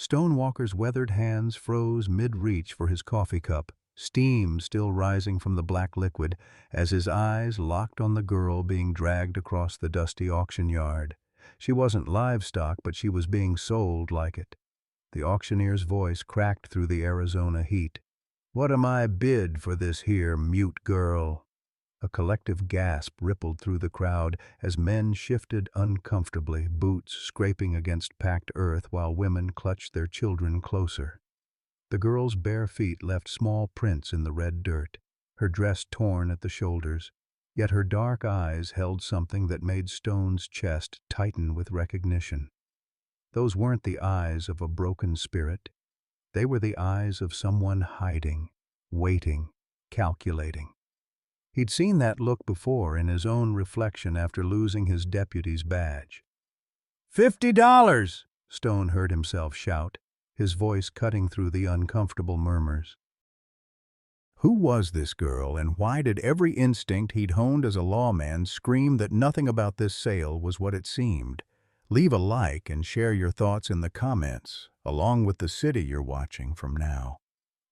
Stone Walker's weathered hands froze mid-reach for his coffee cup, steam still rising from the black liquid as his eyes locked on the girl being dragged across the dusty auction yard. She wasn't livestock, but she was being sold like it. The auctioneer's voice cracked through the Arizona heat. "What am I bid for this here mute girl?" A collective gasp rippled through the crowd as men shifted uncomfortably, boots scraping against packed earth while women clutched their children closer. The girl's bare feet left small prints in the red dirt, her dress torn at the shoulders, yet her dark eyes held something that made Stone's chest tighten with recognition. Those weren't the eyes of a broken spirit. They were the eyes of someone hiding, waiting, calculating. He'd seen that look before in his own reflection after losing his deputy's badge. $50! Stone heard himself shout, his voice cutting through the uncomfortable murmurs. Who was this girl, and why did every instinct he'd honed as a lawman scream that nothing about this sale was what it seemed? Leave a like and share your thoughts in the comments, along with the city you're watching from now.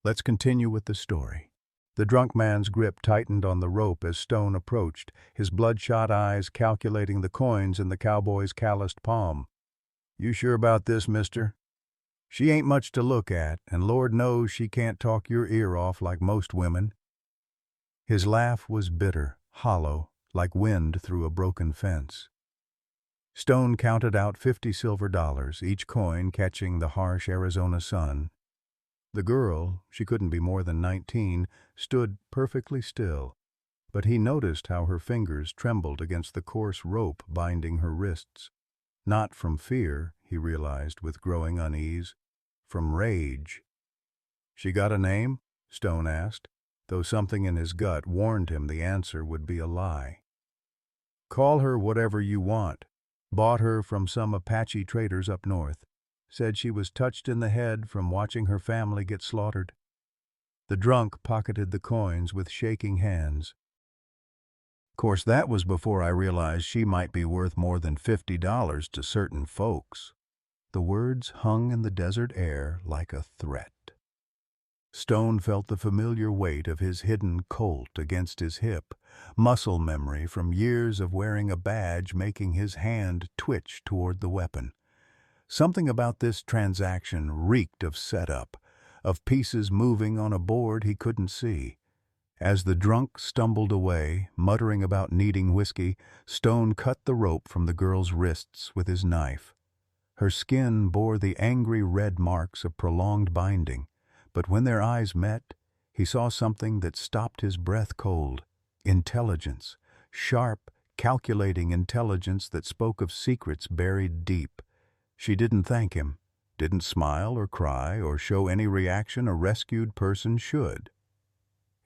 Let's continue with the story. The drunk man's grip tightened on the rope as Stone approached, his bloodshot eyes calculating the coins in the cowboy's calloused palm. "You sure about this, mister? She ain't much to look at, and Lord knows she can't talk your ear off like most women." His laugh was bitter, hollow, like wind through a broken fence. Stone counted out 50 silver dollars, each coin catching the harsh Arizona sun. The girl, she couldn't be more than 19, stood perfectly still, but he noticed how her fingers trembled against the coarse rope binding her wrists. Not from fear, he realized with growing unease, from rage. "She got a name?" Stone asked, though something in his gut warned him the answer would be a lie. "Call her whatever you want. Bought her from some Apache traders up north. Said she was touched in the head from watching her family get slaughtered." The drunk pocketed the coins with shaking hands. "Course that was before I realized she might be worth more than $50 to certain folks." The words hung in the desert air like a threat. Stone felt the familiar weight of his hidden Colt against his hip, muscle memory from years of wearing a badge making his hand twitch toward the weapon. Something about this transaction reeked of setup, of pieces moving on a board he couldn't see. As the drunk stumbled away, muttering about needing whiskey, Stone cut the rope from the girl's wrists with his knife. Her skin bore the angry red marks of prolonged binding, but when their eyes met, he saw something that stopped his breath cold. Intelligence, sharp, calculating intelligence that spoke of secrets buried deep. She didn't thank him, didn't smile or cry or show any reaction a rescued person should.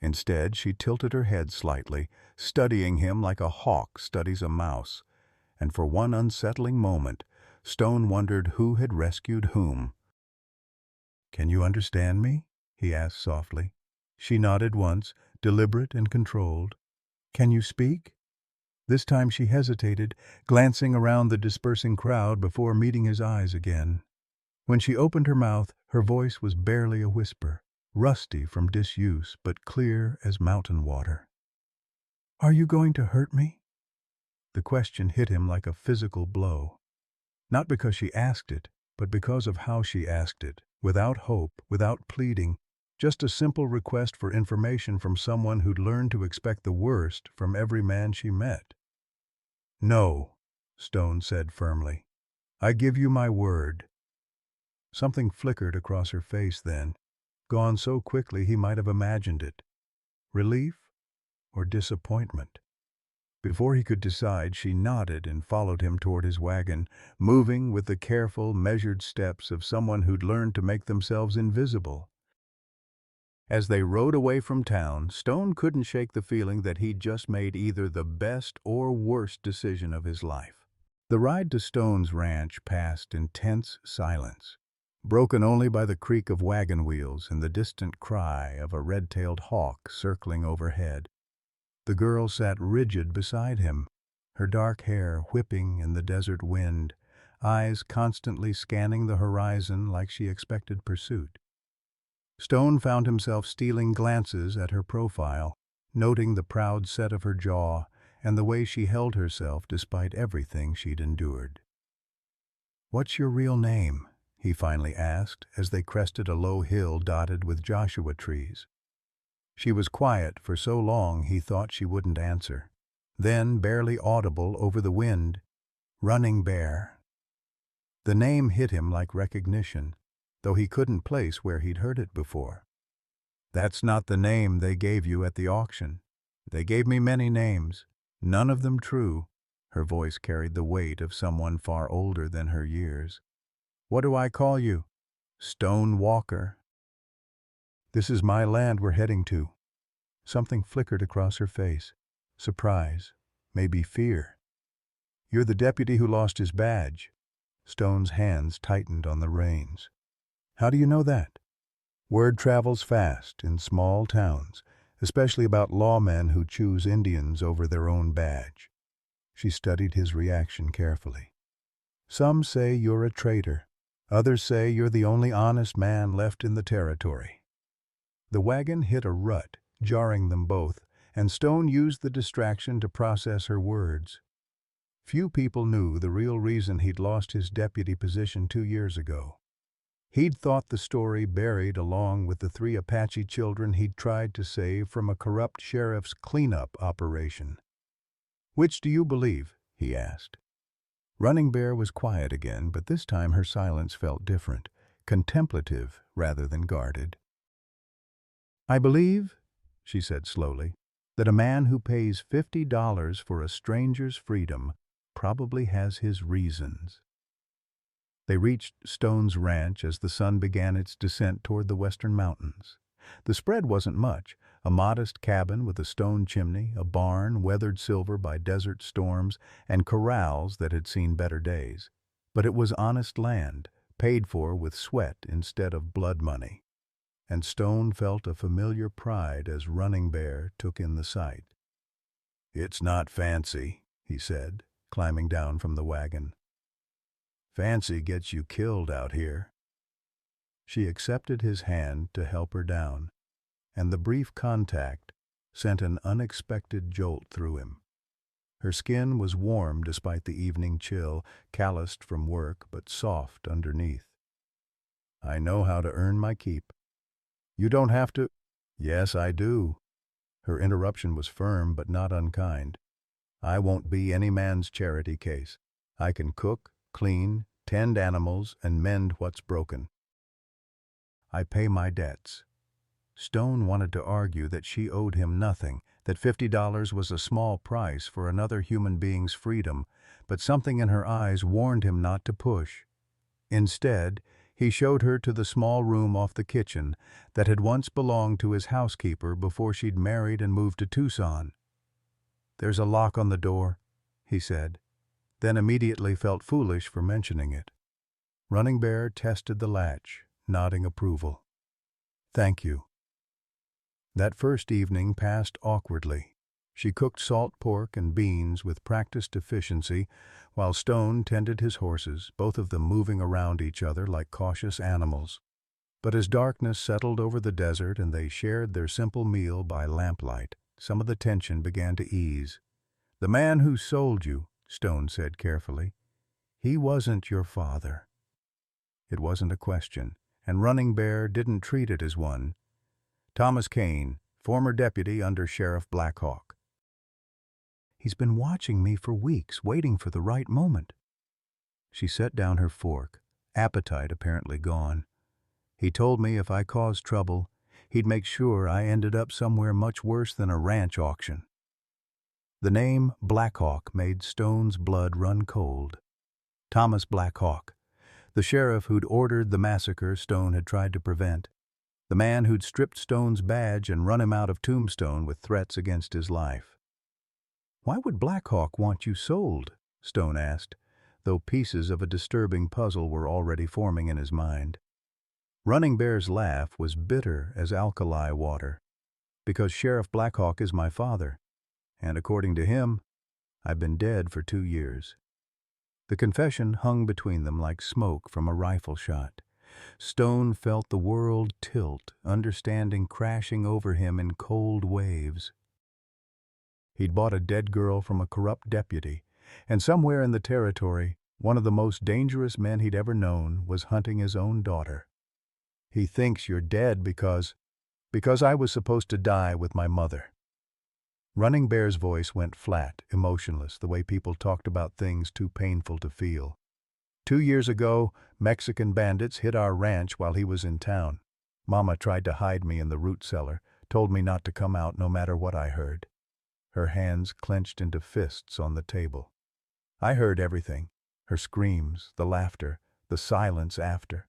Instead, she tilted her head slightly, studying him like a hawk studies a mouse, and for one unsettling moment, Stone wondered who had rescued whom. "Can you understand me?" he asked softly. She nodded once, deliberate and controlled. "Can you speak?" This time she hesitated, glancing around the dispersing crowd before meeting his eyes again. When she opened her mouth, her voice was barely a whisper, rusty from disuse but clear as mountain water. "Are you going to hurt me?" The question hit him like a physical blow. Not because she asked it, but because of how she asked it, without hope, without pleading, just a simple request for information from someone who'd learned to expect the worst from every man she met. "No," Stone said firmly. "I give you my word." Something flickered across her face then, gone so quickly he might have imagined it. Relief or disappointment? Before he could decide, she nodded and followed him toward his wagon, moving with the careful, measured steps of someone who'd learned to make themselves invisible. As they rode away from town, Stone couldn't shake the feeling that he'd just made either the best or worst decision of his life. The ride to Stone's ranch passed in tense silence, broken only by the creak of wagon wheels and the distant cry of a red-tailed hawk circling overhead. The girl sat rigid beside him, her dark hair whipping in the desert wind, eyes constantly scanning the horizon like she expected pursuit. Stone found himself stealing glances at her profile, noting the proud set of her jaw and the way she held herself despite everything she'd endured. "What's your real name?" he finally asked as they crested a low hill dotted with Joshua trees. She was quiet for so long he thought she wouldn't answer. Then, barely audible over the wind, "Running Bear." The name hit him like recognition, though he couldn't place where he'd heard it before. "That's not the name they gave you at the auction. They gave me many names, none of them true." Her voice carried the weight of someone far older than her years. "What do I call you?" "Stone Walker." "This is my land we're heading to." Something flickered across her face. Surprise, maybe fear. "You're the deputy who lost his badge." Stone's hands tightened on the reins. "How do you know that?" "Word travels fast in small towns, especially about lawmen who choose Indians over their own badge." She studied his reaction carefully. "Some say you're a traitor. Others say you're the only honest man left in the territory." The wagon hit a rut, jarring them both, and Stone used the distraction to process her words. Few people knew the real reason he'd lost his deputy position 2 years ago. He'd thought the story buried along with the 3 Apache children he'd tried to save from a corrupt sheriff's cleanup operation. "Which do you believe?" he asked. Running Bear was quiet again, but this time her silence felt different, contemplative rather than guarded. "I believe," she said slowly, "that a man who pays $50 for a stranger's freedom probably has his reasons." They reached Stone's ranch as the sun began its descent toward the western mountains. The spread wasn't much: a modest cabin with a stone chimney, a barn weathered silver by desert storms, and corrals that had seen better days. But it was honest land, paid for with sweat instead of blood money. And Stone felt a familiar pride as Running Bear took in the sight. "It's not fancy," he said, climbing down from the wagon. "Fancy gets you killed out here." She accepted his hand to help her down, and the brief contact sent an unexpected jolt through him. Her skin was warm despite the evening chill, calloused from work but soft underneath. "I know how to earn my keep." "You don't have to—" "Yes, I do." Her interruption was firm but not unkind. "I won't be any man's charity case. I can cook, clean, tend animals, and mend what's broken. I pay my debts." Stone wanted to argue that she owed him nothing, that $50 was a small price for another human being's freedom, but something in her eyes warned him not to push. Instead, he showed her to the small room off the kitchen that had once belonged to his housekeeper before she'd married and moved to Tucson. "There's a lock on the door," he said, then immediately felt foolish for mentioning it. Running Bear tested the latch, nodding approval. "Thank you." That first evening passed awkwardly. She cooked salt pork and beans with practiced efficiency, while Stone tended his horses, both of them moving around each other like cautious animals. But as darkness settled over the desert and they shared their simple meal by lamplight, some of the tension began to ease. "The man who sold you," Stone said carefully, "he wasn't your father." It wasn't a question, and Running Bear didn't treat it as one. "Thomas Kane, former deputy under Sheriff Blackhawk." "He's been watching me for weeks, waiting for the right moment." She set down her fork, appetite apparently gone. "He told me if I caused trouble, he'd make sure I ended up somewhere much worse than a ranch auction." The name Blackhawk made Stone's blood run cold. Thomas Blackhawk, the sheriff who'd ordered the massacre Stone had tried to prevent. The man who'd stripped Stone's badge and run him out of Tombstone with threats against his life. "Why would Blackhawk want you sold?" Stone asked, though pieces of a disturbing puzzle were already forming in his mind. Running Bear's laugh was bitter as alkali water. "Because Sheriff Blackhawk is my father, and according to him, I've been dead for 2 years." The confession hung between them like smoke from a rifle shot. Stone felt the world tilt, understanding crashing over him in cold waves. He'd bought a dead girl from a corrupt deputy, and somewhere in the territory, one of the most dangerous men he'd ever known was hunting his own daughter. "He thinks you're dead because I was supposed to die with my mother." Running Bear's voice went flat, emotionless, the way people talked about things too painful to feel. "2 years ago, Mexican bandits hit our ranch while he was in town. Mama tried to hide me in the root cellar, told me not to come out no matter what I heard." Her hands clenched into fists on the table. "I heard everything, her screams, the laughter, the silence after."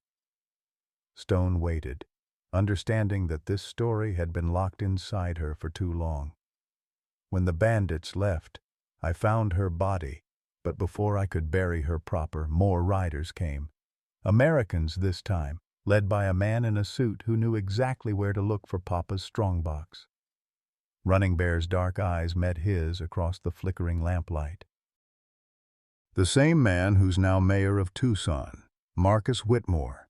Stone waited, understanding that this story had been locked inside her for too long. "When the bandits left, I found her body, but before I could bury her proper, more riders came. Americans this time, led by a man in a suit who knew exactly where to look for Papa's strongbox." Running Bear's dark eyes met his across the flickering lamplight. "The same man who's now mayor of Tucson, Marcus Whitmore."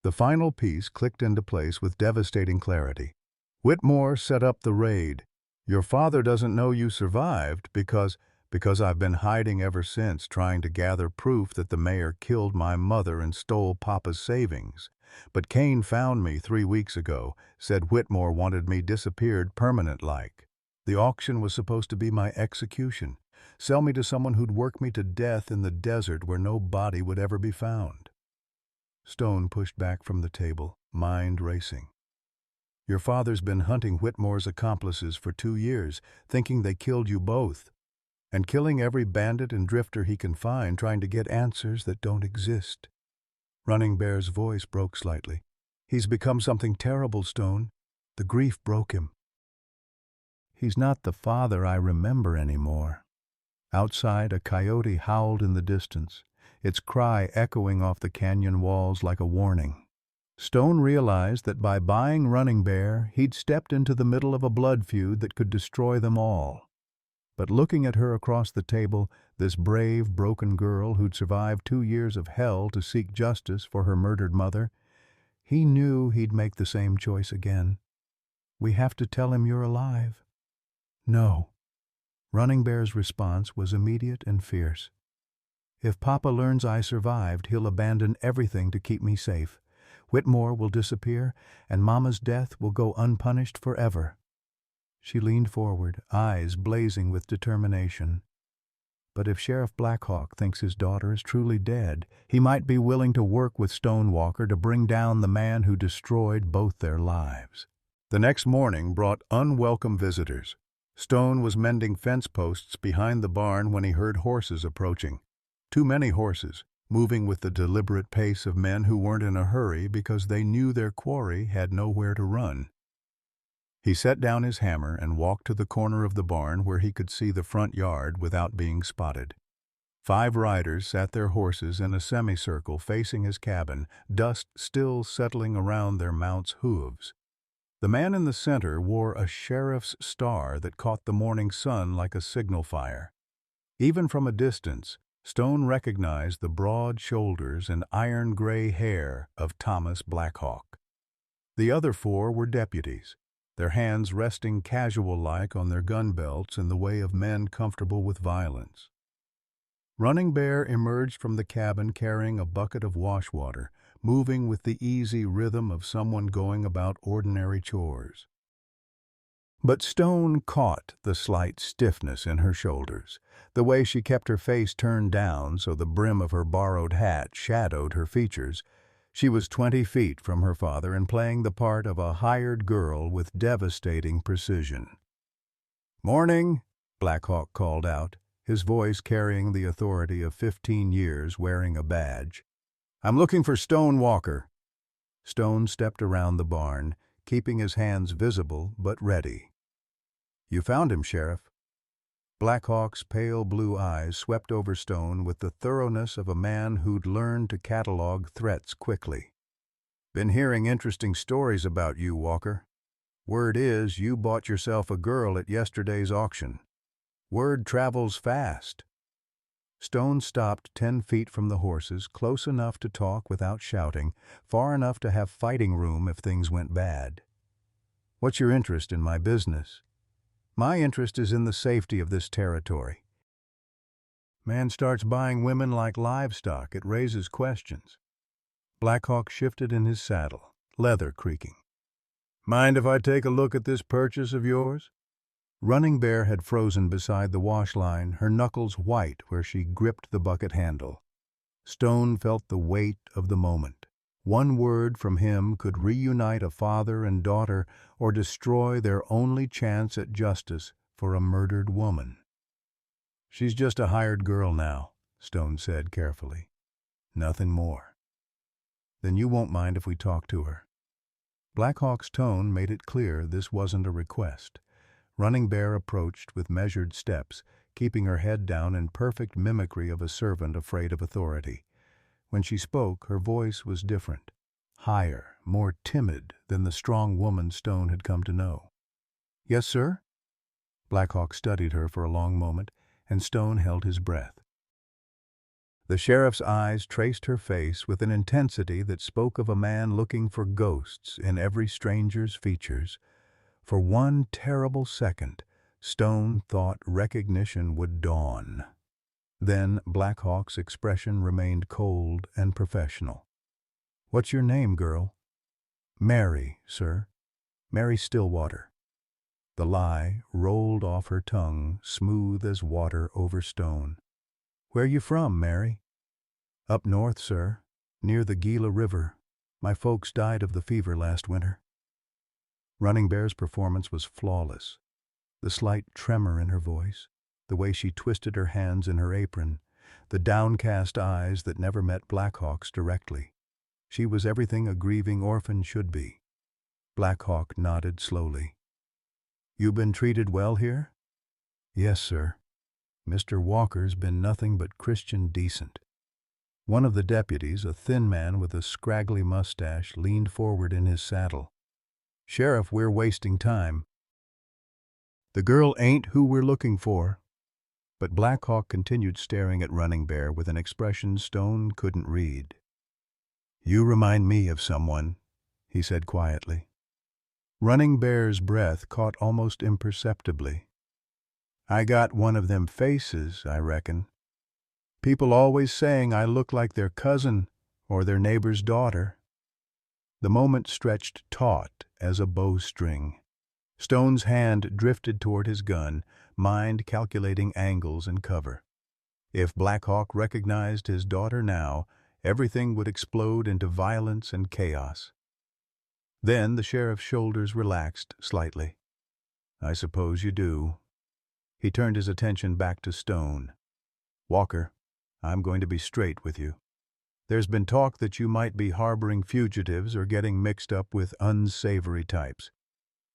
The final piece clicked into place with devastating clarity. "Whitmore set up the raid. Your father doesn't know you survived because I've been hiding ever since, trying to gather proof that the mayor killed my mother and stole Papa's savings. But Kane found me 3 weeks ago, said Whitmore wanted me disappeared permanent-like. The auction was supposed to be my execution, sell me to someone who'd work me to death in the desert where no body would ever be found." Stone pushed back from the table, mind racing. "Your father's been hunting Whitmore's accomplices for 2 years, thinking they killed you both, and killing every bandit and drifter he can find, trying to get answers that don't exist." Running Bear's voice broke slightly. "He's become something terrible, Stone. The grief broke him. He's not the father I remember anymore." Outside, a coyote howled in the distance, its cry echoing off the canyon walls like a warning. Stone realized that by buying Running Bear, he'd stepped into the middle of a blood feud that could destroy them all. But looking at her across the table, this brave, broken girl who'd survived 2 years of hell to seek justice for her murdered mother, he knew he'd make the same choice again. "We have to tell him you're alive." "No." Running Bear's response was immediate and fierce. "If Papa learns I survived, he'll abandon everything to keep me safe. Whitmore will disappear, and Mama's death will go unpunished forever." She leaned forward, eyes blazing with determination. "But if Sheriff Blackhawk thinks his daughter is truly dead, he might be willing to work with Stonewalker to bring down the man who destroyed both their lives." The next morning brought unwelcome visitors. Stone was mending fence posts behind the barn when he heard horses approaching. Too many horses, moving with the deliberate pace of men who weren't in a hurry because they knew their quarry had nowhere to run. He set down his hammer and walked to the corner of the barn where he could see the front yard without being spotted. 5 riders sat their horses in a semicircle facing his cabin, dust still settling around their mounts' hooves. The man in the center wore a sheriff's star that caught the morning sun like a signal fire. Even from a distance, Stone recognized the broad shoulders and iron-gray hair of Thomas Blackhawk. The other 4 were deputies, their hands resting casual-like on their gun belts in the way of men comfortable with violence. Running Bear emerged from the cabin carrying a bucket of wash water, moving with the easy rhythm of someone going about ordinary chores. But Stone caught the slight stiffness in her shoulders, the way she kept her face turned down so the brim of her borrowed hat shadowed her features. She was 20 feet from her father and playing the part of a hired girl with devastating precision. "Morning," Blackhawk called out, his voice carrying the authority of 15 years wearing a badge. "I'm looking for Stone Walker." Stone stepped around the barn, keeping his hands visible but ready. "You found him, Sheriff." Blackhawk's pale blue eyes swept over Stone with the thoroughness of a man who'd learned to catalog threats quickly. "Been hearing interesting stories about you, Walker. Word is you bought yourself a girl at yesterday's auction. Word travels fast." Stone stopped 10 feet from the horses, close enough to talk without shouting, far enough to have fighting room if things went bad. "What's your interest in my business?" "My interest is in the safety of this territory." Man starts buying women like livestock, it raises questions. Blackhawk shifted in his saddle, leather creaking. "Mind if I take a look at this purchase of yours?" Running Bear had frozen beside the wash line, her knuckles white where she gripped the bucket handle. Stone felt the weight of the moment. One word from him could reunite a father and daughter or destroy their only chance at justice for a murdered woman. "She's just a hired girl now," Stone said carefully. "Nothing more." "Then you won't mind if we talk to her." Blackhawk's tone made it clear this wasn't a request. Running Bear approached with measured steps, keeping her head down in perfect mimicry of a servant afraid of authority. When she spoke, her voice was different, higher, more timid than the strong woman Stone had come to know. "Yes, sir?" Blackhawk studied her for a long moment, and Stone held his breath. The sheriff's eyes traced her face with an intensity that spoke of a man looking for ghosts in every stranger's features. For one terrible second, Stone thought recognition would dawn. Then Blackhawk's expression remained cold and professional. "What's your name, girl?" "Mary, sir. Mary Stillwater." The lie rolled off her tongue, smooth as water over stone. "Where you from, Mary?" "Up north, sir, near the Gila River. My folks died of the fever last winter." Running Bear's performance was flawless. The slight tremor in her voice, the way she twisted her hands in her apron, the downcast eyes that never met Blackhawk's directly. She was everything a grieving orphan should be. Blackhawk nodded slowly. "You been treated well here?" "Yes, sir. Mr. Walker's been nothing but Christian decent." One of the deputies, a thin man with a scraggly mustache, leaned forward in his saddle. "Sheriff, we're wasting time. The girl ain't who we're looking for." But Blackhawk continued staring at Running Bear with an expression Stone couldn't read. "You remind me of someone," he said quietly. Running Bear's breath caught almost imperceptibly. "I got one of them faces, I reckon. People always saying I look like their cousin or their neighbor's daughter." The moment stretched taut as a bowstring. Stone's hand drifted toward his gun, mind calculating angles and cover. If Blackhawk recognized his daughter now, everything would explode into violence and chaos. Then the sheriff's shoulders relaxed slightly. "I suppose you do." He turned his attention back to Stone. "Walker, I'm going to be straight with you. There's been talk that you might be harboring fugitives or getting mixed up with unsavory types.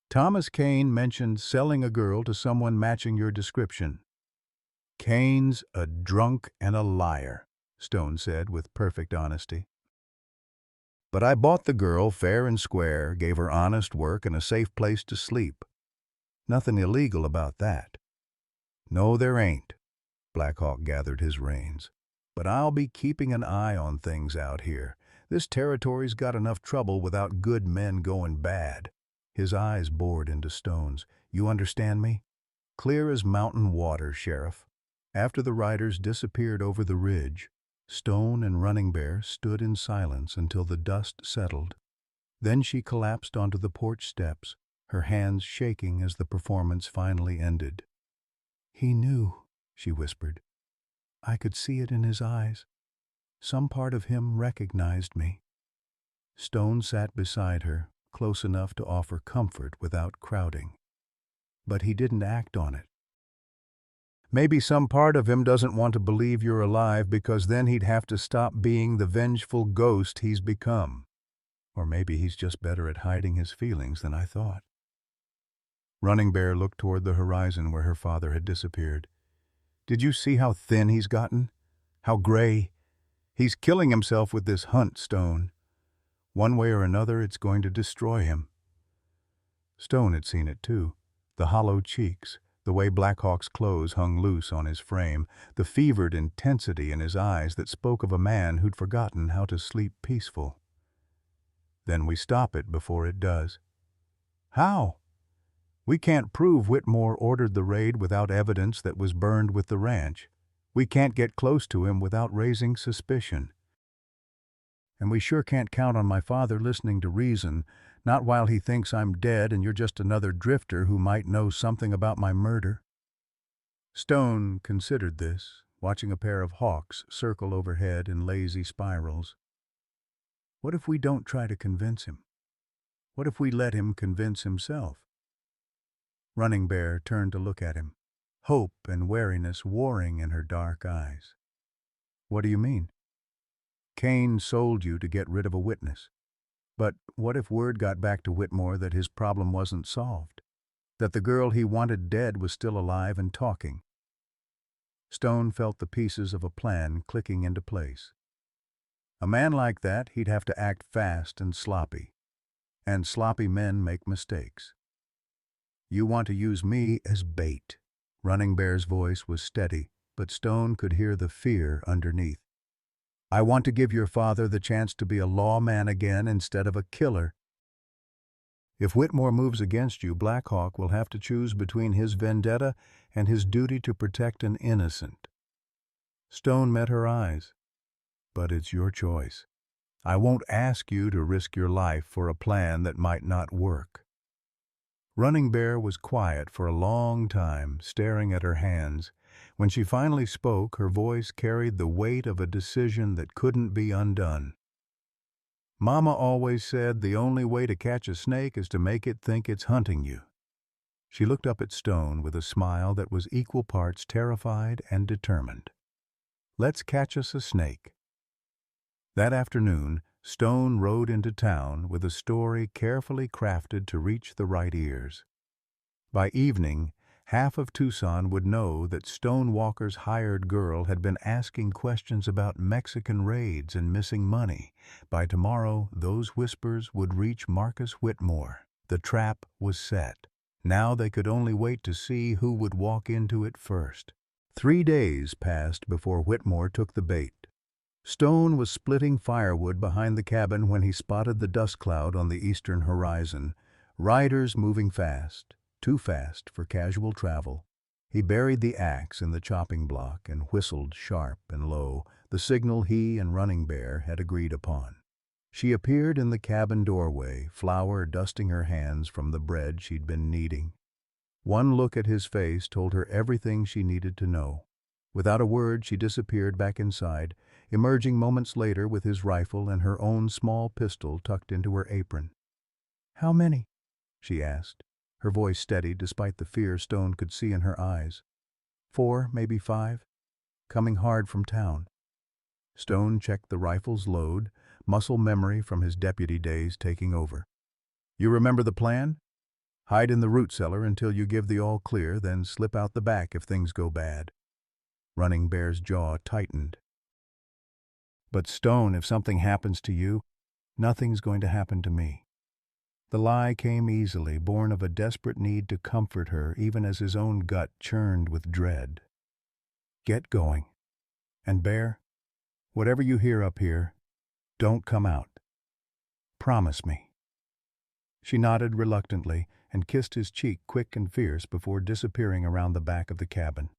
Thomas Kane mentioned selling a girl to someone matching your description." "Kane's a drunk and a liar," Stone said with perfect honesty. "But I bought the girl fair and square, gave her honest work and a safe place to sleep. Nothing illegal about that." "No, there ain't." Blackhawk gathered his reins. "But I'll be keeping an eye on things out here. This territory's got enough trouble without good men going bad." His eyes bored into Stone's. "You understand me?" "Clear as mountain water, Sheriff." After the riders disappeared over the ridge, Stone and Running Bear stood in silence until the dust settled. Then she collapsed onto the porch steps, her hands shaking as the performance finally ended. "He knew," she whispered. "I could see it in his eyes. Some part of him recognized me." Stone sat beside her, close enough to offer comfort without crowding. But he didn't act on it. "Maybe some part of him doesn't want to believe you're alive because then he'd have to stop being the vengeful ghost he's become. Or maybe he's just better at hiding his feelings than I thought." Running Bear looked toward the horizon where her father had disappeared. "Did you see how thin he's gotten? How gray? He's killing himself with this hunt, Stone. One way or another, it's going to destroy him." Stone had seen it too. The hollow cheeks, The way Black Hawk's clothes hung loose on his frame, the fevered intensity in his eyes that spoke of a man who'd forgotten how to sleep peaceful. Then we stop it before it does. How? We can't prove Whitmore ordered the raid without evidence that was burned with the ranch. We can't get close to him without raising suspicion. And we sure can't count on my father listening to reason, not while he thinks I'm dead and you're just another drifter who might know something about my murder. Stone considered this, watching a pair of hawks circle overhead in lazy spirals. What if we don't try to convince him? What if we let him convince himself? Running Bear turned to look at him, hope and wariness warring in her dark eyes. What do you mean? Kane sold you to get rid of a witness. But what if word got back to Whitmore that his problem wasn't solved? That the girl he wanted dead was still alive and talking? Stone felt the pieces of a plan clicking into place. A man like that, he'd have to act fast and sloppy. And sloppy men make mistakes. You want to use me as bait. Running Bear's voice was steady, but Stone could hear the fear underneath. I want to give your father the chance to be a lawman again instead of a killer. If Whitmore moves against you, Black Hawk will have to choose between his vendetta and his duty to protect an innocent. Stone met her eyes. But it's your choice. I won't ask you to risk your life for a plan that might not work. Running Bear was quiet for a long time, staring at her hands. When she finally spoke, her voice carried the weight of a decision that couldn't be undone. Mama always said the only way to catch a snake is to make it think it's hunting you. She looked up at Stone with a smile that was equal parts terrified and determined. Let's catch us a snake. That afternoon, Stone rode into town with a story carefully crafted to reach the right ears. By evening, half of Tucson would know that Stone Walker's hired girl had been asking questions about Mexican raids and missing money. By tomorrow, those whispers would reach Marcus Whitmore. The trap was set. Now they could only wait to see who would walk into it first. 3 days passed before Whitmore took the bait. Stone was splitting firewood behind the cabin when he spotted the dust cloud on the eastern horizon. Riders moving fast, too fast for casual travel. He buried the axe in the chopping block and whistled sharp and low, the signal he and Running Bear had agreed upon. She appeared in the cabin doorway, flour dusting her hands from the bread she'd been kneading. One look at his face told her everything she needed to know. Without a word, she disappeared back inside, emerging moments later with his rifle and her own small pistol tucked into her apron. "How many?" she asked, her voice steady despite the fear Stone could see in her eyes. 4, maybe 5. Coming hard from town. Stone checked the rifle's load, muscle memory from his deputy days taking over. "You remember the plan? Hide in the root cellar until you give the all clear, then slip out the back if things go bad." Running Bear's jaw tightened. "But Stone, if something happens to you, nothing's going to happen to me." The lie came easily, born of a desperate need to comfort her, even as his own gut churned with dread. "Get going. And Bear, whatever you hear up here, don't come out. Promise me." She nodded reluctantly and kissed his cheek quick and fierce before disappearing around the back of the cabin.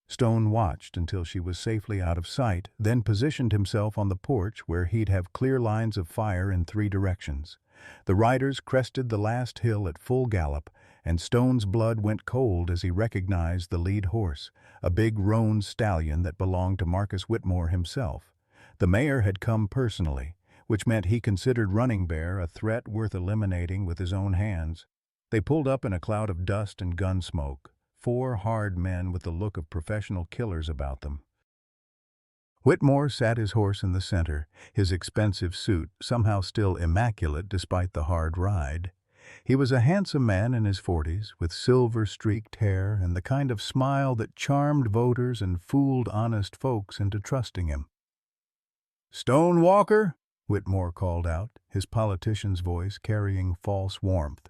Stone watched until she was safely out of sight, then positioned himself on the porch where he'd have clear lines of fire in 3 directions. The riders crested the last hill at full gallop, and Stone's blood went cold as he recognized the lead horse, a big roan stallion that belonged to Marcus Whitmore himself. The mayor had come personally, which meant he considered Running Bear a threat worth eliminating with his own hands. They pulled up in a cloud of dust and gun smoke, 4 hard men with the look of professional killers about them. Whitmore sat his horse in the center, his expensive suit somehow still immaculate despite the hard ride. He was a handsome man in his 40s, with silver-streaked hair and the kind of smile that charmed voters and fooled honest folks into trusting him. "Stone Walker," Whitmore called out, his politician's voice carrying false warmth.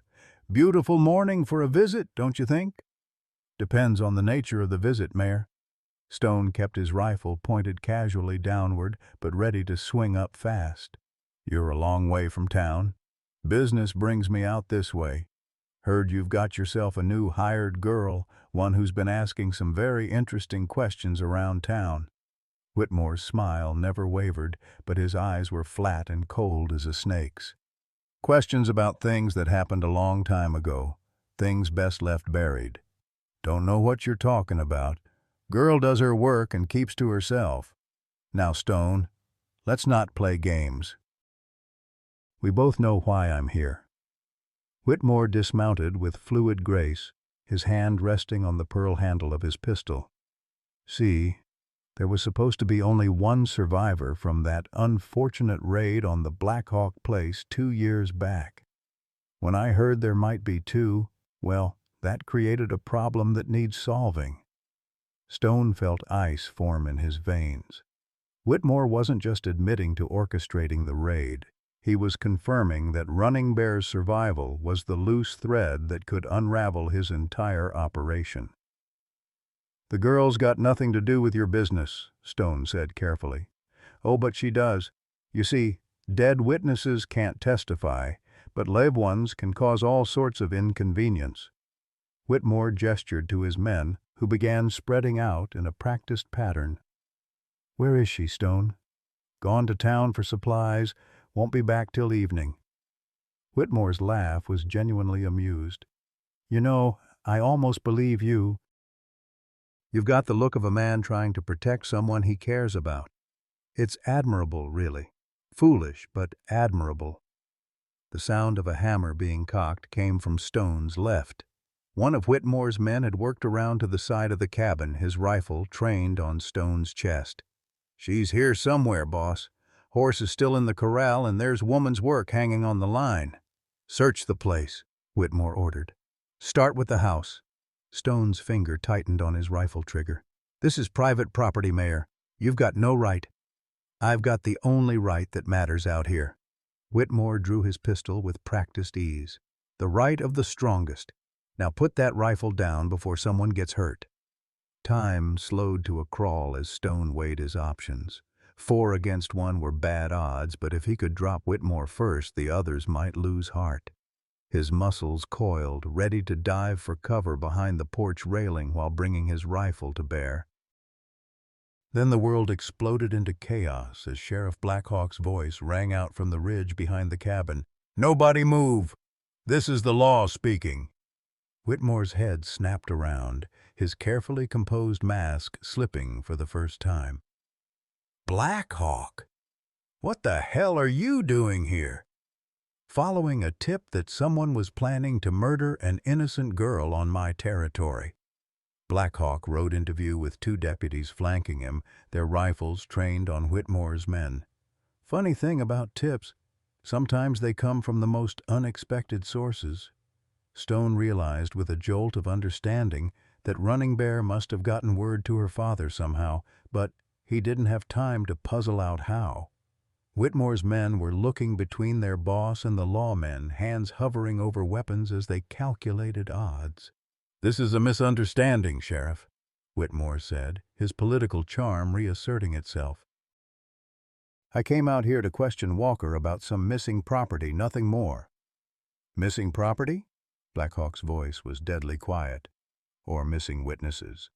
"Beautiful morning for a visit, don't you think?" Depends on the nature of the visit, Mayor. Stone kept his rifle pointed casually downward, but ready to swing up fast. You're a long way from town. Business brings me out this way. Heard you've got yourself a new hired girl, one who's been asking some very interesting questions around town. Whitmore's smile never wavered, but his eyes were flat and cold as a snake's. Questions about things that happened a long time ago, things best left buried. Don't know what you're talking about. Girl does her work and keeps to herself. Now, Stone, let's not play games. We both know why I'm here. Whitmore dismounted with fluid grace, his hand resting on the pearl handle of his pistol. See, there was supposed to be only one survivor from that unfortunate raid on the Black Hawk place 2 years back. When I heard there might be two, well, that created a problem that needs solving. Stone felt ice form in his veins. Whitmore wasn't just admitting to orchestrating the raid. He was confirming that Running Bear's survival was the loose thread that could unravel his entire operation. The girl's got nothing to do with your business, Stone said carefully. Oh, but she does. You see, dead witnesses can't testify, but live ones can cause all sorts of inconvenience. Whitmore gestured to his men, who began spreading out in a practiced pattern. Where is she, Stone? Gone to town for supplies, won't be back till evening. Whitmore's laugh was genuinely amused. You know, I almost believe you. You've got the look of a man trying to protect someone he cares about. It's admirable, really. Foolish, but admirable. The sound of a hammer being cocked came from Stone's left. One of Whitmore's men had worked around to the side of the cabin, his rifle trained on Stone's chest. She's here somewhere, boss. Horse is still in the corral, and there's woman's work hanging on the line. Search the place, Whitmore ordered. Start with the house. Stone's finger tightened on his rifle trigger. This is private property, Mayor. You've got no right. I've got the only right that matters out here. Whitmore drew his pistol with practiced ease. The right of the strongest. Now put that rifle down before someone gets hurt. Time slowed to a crawl as Stone weighed his options. 4 against 1 were bad odds, but if he could drop Whitmore first, the others might lose heart. His muscles coiled, ready to dive for cover behind the porch railing while bringing his rifle to bear. Then the world exploded into chaos as Sheriff Blackhawk's voice rang out from the ridge behind the cabin. Nobody move! This is the law speaking. Whitmore's head snapped around, his carefully composed mask slipping for the first time. Black Hawk? What the hell are you doing here? Following a tip that someone was planning to murder an innocent girl on my territory. Black Hawk rode into view with 2 deputies flanking him, their rifles trained on Whitmore's men. Funny thing about tips, sometimes they come from the most unexpected sources. Stone realized with a jolt of understanding that Running Bear must have gotten word to her father somehow, but he didn't have time to puzzle out how. Whitmore's men were looking between their boss and the lawmen, hands hovering over weapons as they calculated odds. This is a misunderstanding, Sheriff, Whitmore said, his political charm reasserting itself. I came out here to question Walker about some missing property, nothing more. Missing property? Blackhawk's voice was deadly quiet. Or missing witnesses.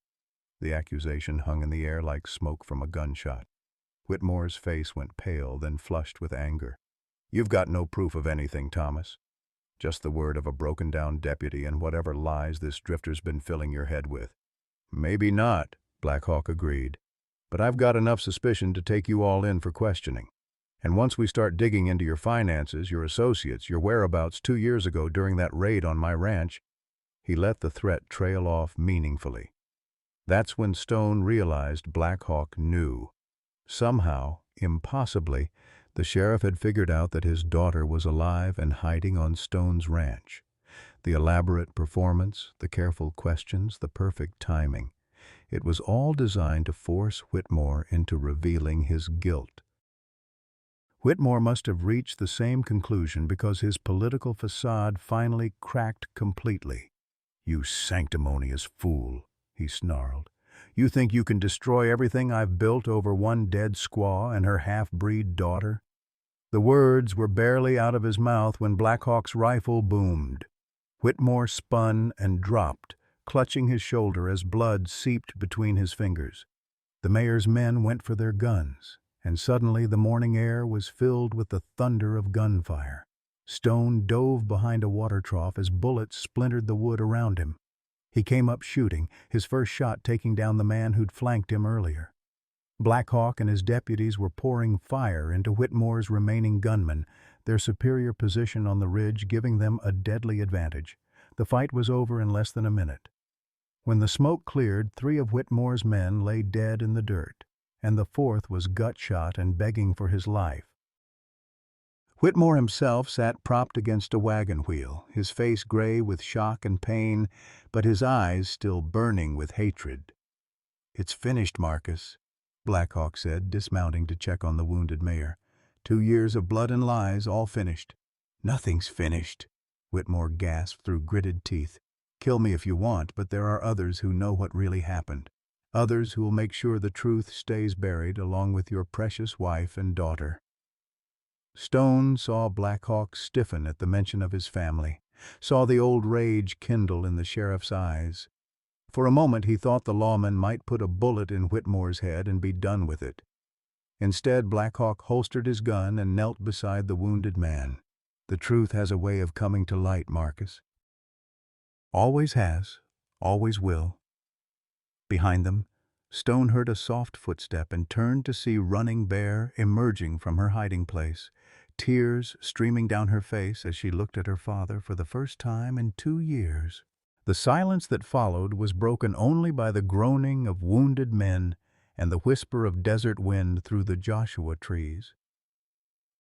The accusation hung in the air like smoke from a gunshot. Whitmore's face went pale, then flushed with anger. You've got no proof of anything, Thomas. Just the word of a broken-down deputy and whatever lies this drifter's been filling your head with. Maybe not, Blackhawk agreed. But I've got enough suspicion to take you all in for questioning. And once we start digging into your finances, your associates, your whereabouts 2 years ago during that raid on my ranch, he let the threat trail off meaningfully. That's when Stone realized Black Hawk knew. Somehow, impossibly, the sheriff had figured out that his daughter was alive and hiding on Stone's ranch. The elaborate performance, the careful questions, the perfect timing. It was all designed to force Whitmore into revealing his guilt. Whitmore must have reached the same conclusion because his political facade finally cracked completely. "You sanctimonious fool," he snarled. "You think you can destroy everything I've built over one dead squaw and her half-breed daughter?" The words were barely out of his mouth when Black Hawk's rifle boomed. Whitmore spun and dropped, clutching his shoulder as blood seeped between his fingers. The mayor's men went for their guns, and suddenly the morning air was filled with the thunder of gunfire. Stone dove behind a water trough as bullets splintered the wood around him. He came up shooting, his first shot taking down the man who'd flanked him earlier. Black Hawk and his deputies were pouring fire into Whitmore's remaining gunmen, their superior position on the ridge giving them a deadly advantage. The fight was over in less than a minute. When the smoke cleared, 3 of Whitmore's men lay dead in the dirt, and the 4th was gut-shot and begging for his life. Whitmore himself sat propped against a wagon wheel, his face gray with shock and pain, but his eyes still burning with hatred. "It's finished, Marcus," Black Hawk said, dismounting to check on the wounded mayor. 2 years of blood and lies, all finished." "Nothing's finished," Whitmore gasped through gritted teeth. "Kill me if you want, but there are others who know what really happened. Others who will make sure the truth stays buried along with your precious wife and daughter." Stone saw Black Hawk stiffen at the mention of his family, saw the old rage kindle in the sheriff's eyes. For a moment he thought the lawman might put a bullet in Whitmore's head and be done with it. Instead, Black Hawk holstered his gun and knelt beside the wounded man. "The truth has a way of coming to light, Marcus. Always has, always will." Behind them, Stone heard a soft footstep and turned to see Running Bear emerging from her hiding place, tears streaming down her face as she looked at her father for the first time in 2 years. The silence that followed was broken only by the groaning of wounded men and the whisper of desert wind through the Joshua trees.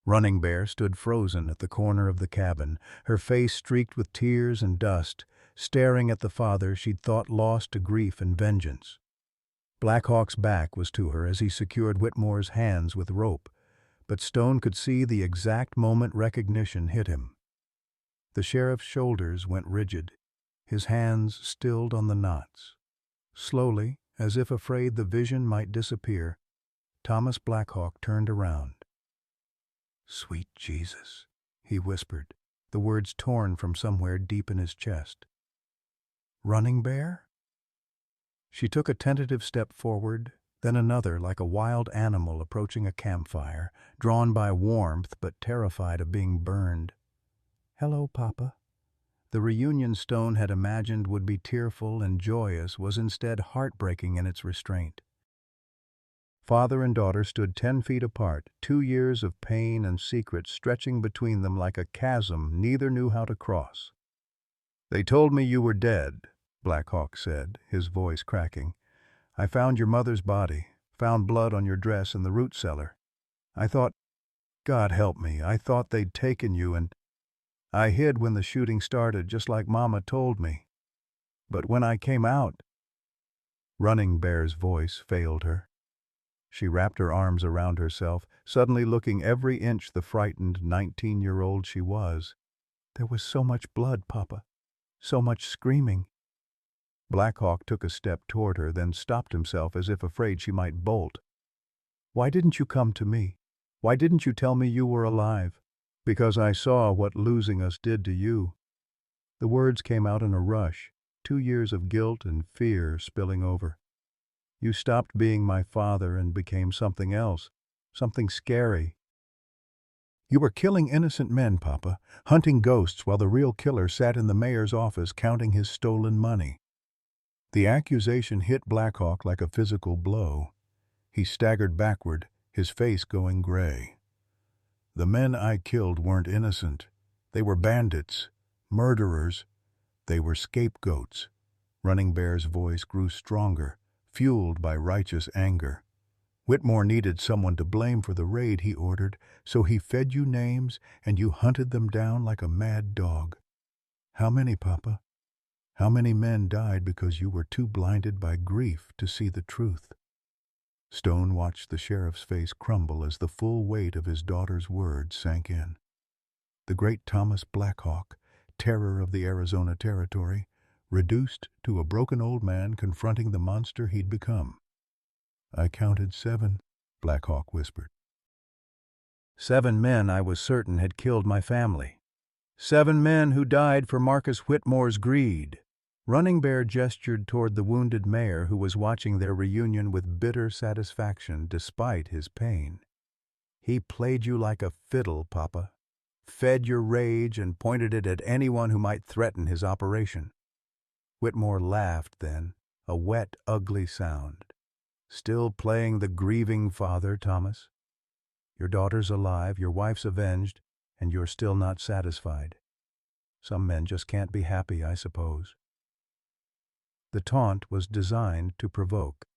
Running Bear stood frozen at the corner of the cabin, her face streaked with tears and dust, staring at the father she'd thought lost to grief and vengeance. Black Hawk's back was to her as he secured Whitmore's hands with rope, but Stone could see the exact moment recognition hit him. The sheriff's shoulders went rigid, his hands stilled on the knots. Slowly, as if afraid the vision might disappear, Thomas Black Hawk turned around. "Sweet Jesus," he whispered, the words torn from somewhere deep in his chest. "Running Bear?" She took a tentative step forward, then another like a wild animal approaching a campfire, drawn by warmth but terrified of being burned. "Hello, Papa." The reunion Stone had imagined would be tearful and joyous was instead heartbreaking in its restraint. Father and daughter stood 10 feet apart, 2 years of pain and secret stretching between them like a chasm neither knew how to cross. "They told me you were dead," Black Hawk said, his voice cracking. "I found your mother's body, found blood on your dress in the root cellar. I thought, God help me, I thought they'd taken you, and I hid when the shooting started, just like Mama told me. But when I came out—" Running Bear's voice failed her. She wrapped her arms around herself, suddenly looking every inch the frightened 19-year-old she was. "There was so much blood, Papa, so much screaming." Black Hawk took a step toward her, then stopped himself as if afraid she might bolt. "Why didn't you come to me? Why didn't you tell me you were alive?" "Because I saw what losing us did to you." The words came out in a rush, 2 years of guilt and fear spilling over. "You stopped being my father and became something else, something scary. You were killing innocent men, Papa, hunting ghosts while the real killer sat in the mayor's office counting his stolen money." The accusation hit Black Hawk like a physical blow. He staggered backward, his face going gray. "The men I killed weren't innocent. They were bandits, murderers. They were scapegoats." Running Bear's voice grew stronger, fueled by righteous anger. "Whitmore needed someone to blame for the raid he ordered, so he fed you names and you hunted them down like a mad dog. How many, Papa? How many men died because you were too blinded by grief to see the truth?" Stone watched the sheriff's face crumble as the full weight of his daughter's words sank in. The great Thomas Black Hawk, terror of the Arizona Territory, reduced to a broken old man confronting the monster he'd become. "I counted 7, Black Hawk whispered. 7 men I was certain had killed my family. 7 men who died for Marcus Whitmore's greed." Running Bear gestured toward the wounded mayor who was watching their reunion with bitter satisfaction despite his pain. "He played you like a fiddle, Papa. Fed your rage and pointed it at anyone who might threaten his operation." Whitmore laughed then, a wet, ugly sound. "Still playing the grieving father, Thomas? Your daughter's alive, your wife's avenged, and you're still not satisfied. Some men just can't be happy, I suppose." The taunt was designed to provoke,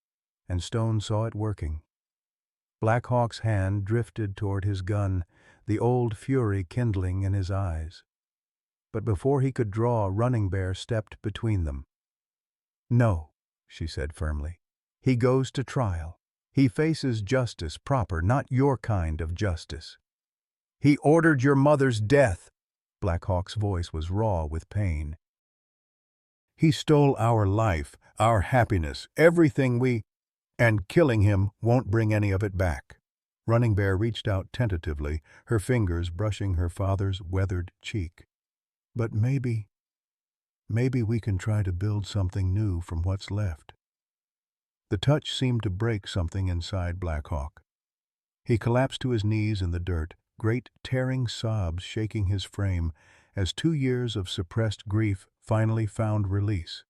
and Stone saw it working. Black Hawk's hand drifted toward his gun, the old fury kindling in his eyes. But before he could draw, Running Bear stepped between them. "No," she said firmly. "He goes to trial. He faces justice proper, not your kind of justice." "He ordered your mother's death." Black Hawk's voice was raw with pain. "He stole our life, our happiness, everything and killing him won't bring any of it back." Running Bear reached out tentatively, her fingers brushing her father's weathered cheek. "But maybe we can try to build something new from what's left." The touch seemed to break something inside Black Hawk. He collapsed to his knees in the dirt, great tearing sobs shaking his frame as 2 years of suppressed grief finally found release.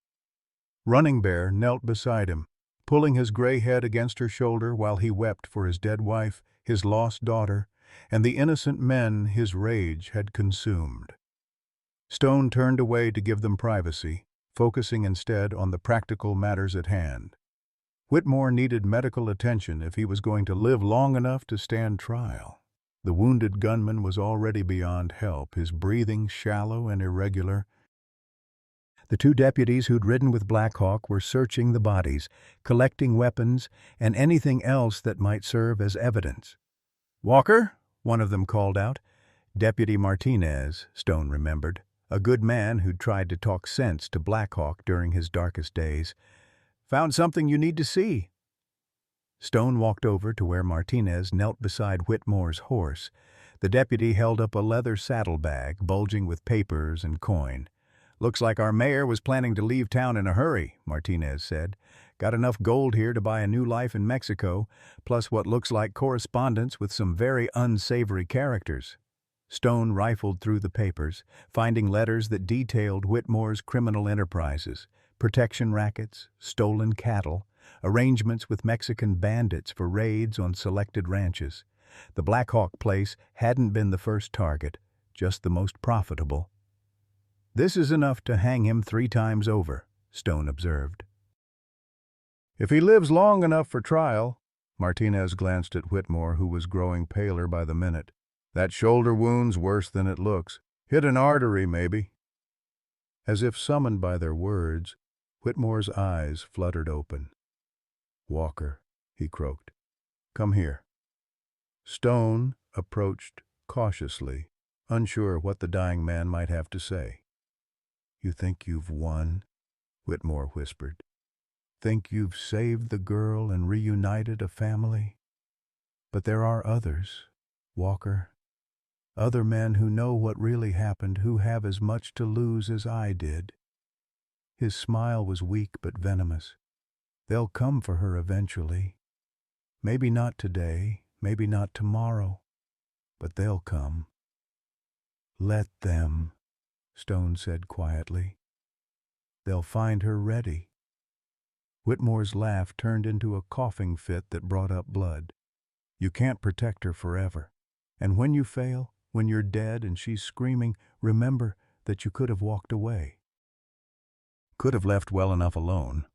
Running Bear knelt beside him, pulling his gray head against her shoulder while he wept for his dead wife, his lost daughter, and the innocent men his rage had consumed. Stone turned away to give them privacy, focusing instead on the practical matters at hand. Whitmore needed medical attention if he was going to live long enough to stand trial. The wounded gunman was already beyond help, his breathing shallow and irregular. The 2 deputies who'd ridden with Black Hawk were searching the bodies, collecting weapons and anything else that might serve as evidence. "Walker," one of them called out. Deputy Martinez, Stone remembered, a good man who'd tried to talk sense to Black Hawk during his darkest days. "Found something you need to see." Stone walked over to where Martinez knelt beside Whitmore's horse. The deputy held up a leather saddlebag bulging with papers and coin. "Looks like our mayor was planning to leave town in a hurry," Martinez said. "Got enough gold here to buy a new life in Mexico, plus what looks like correspondence with some very unsavory characters." Stone rifled through the papers, finding letters that detailed Whitmore's criminal enterprises, protection rackets, stolen cattle, arrangements with Mexican bandits for raids on selected ranches. The Black Hawk place hadn't been the first target, just the most profitable. "This is enough to hang him 3 times over," Stone observed. "If he lives long enough for trial." Martinez glanced at Whitmore, who was growing paler by the minute. "That shoulder wound's worse than it looks. Hit an artery, maybe." As if summoned by their words, Whitmore's eyes fluttered open. "Walker," he croaked. "Come here." Stone approached cautiously, unsure what the dying man might have to say. "You think you've won?" Whitmore whispered. "Think you've saved the girl and reunited a family? But there are others, Walker. Other men who know what really happened, who have as much to lose as I did." His smile was weak but venomous. "They'll come for her eventually. Maybe not today, maybe not tomorrow, but they'll come." "Let them," Stone said quietly. "They'll find her ready." Whitmore's laugh turned into a coughing fit that brought up blood. "You can't protect her forever. And when you fail, when you're dead and she's screaming, remember that you could have walked away. Could have left well enough alone."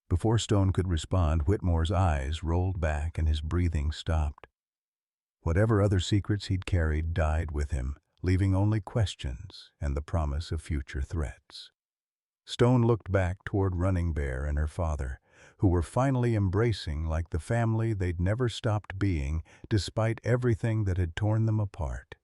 Before Stone could respond, Whitmore's eyes rolled back and his breathing stopped. Whatever other secrets he'd carried died with him, leaving only questions and the promise of future threats. Stone looked back toward Running Bear and her father, who were finally embracing like the family they'd never stopped being despite everything that had torn them apart.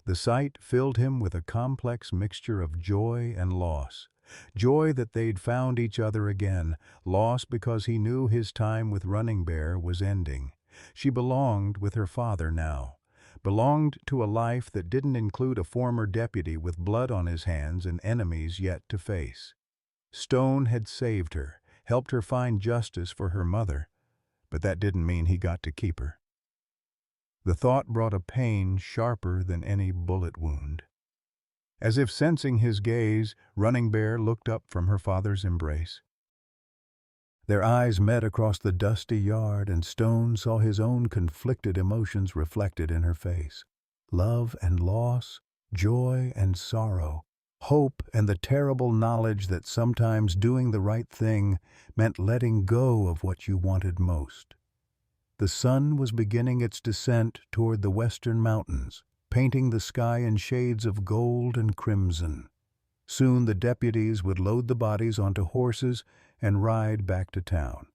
The sight filled him with a complex mixture of joy and loss, Joy that they'd found each other again, loss because he knew his time with Running Bear was ending. She belonged with her father now, belonged to a life that didn't include a former deputy with blood on his hands and enemies yet to face. Stone had saved her, helped her find justice for her mother, but that didn't mean he got to keep her. The thought brought a pain sharper than any bullet wound. As if sensing his gaze, Running Bear looked up from her father's embrace. Their eyes met across the dusty yard, and Stone saw his own conflicted emotions reflected in her face. Love and loss, joy and sorrow, hope and the terrible knowledge that sometimes doing the right thing meant letting go of what you wanted most. The sun was beginning its descent toward the western mountains, painting the sky in shades of gold and crimson. Soon the deputies would load the bodies onto horses and ride back to town.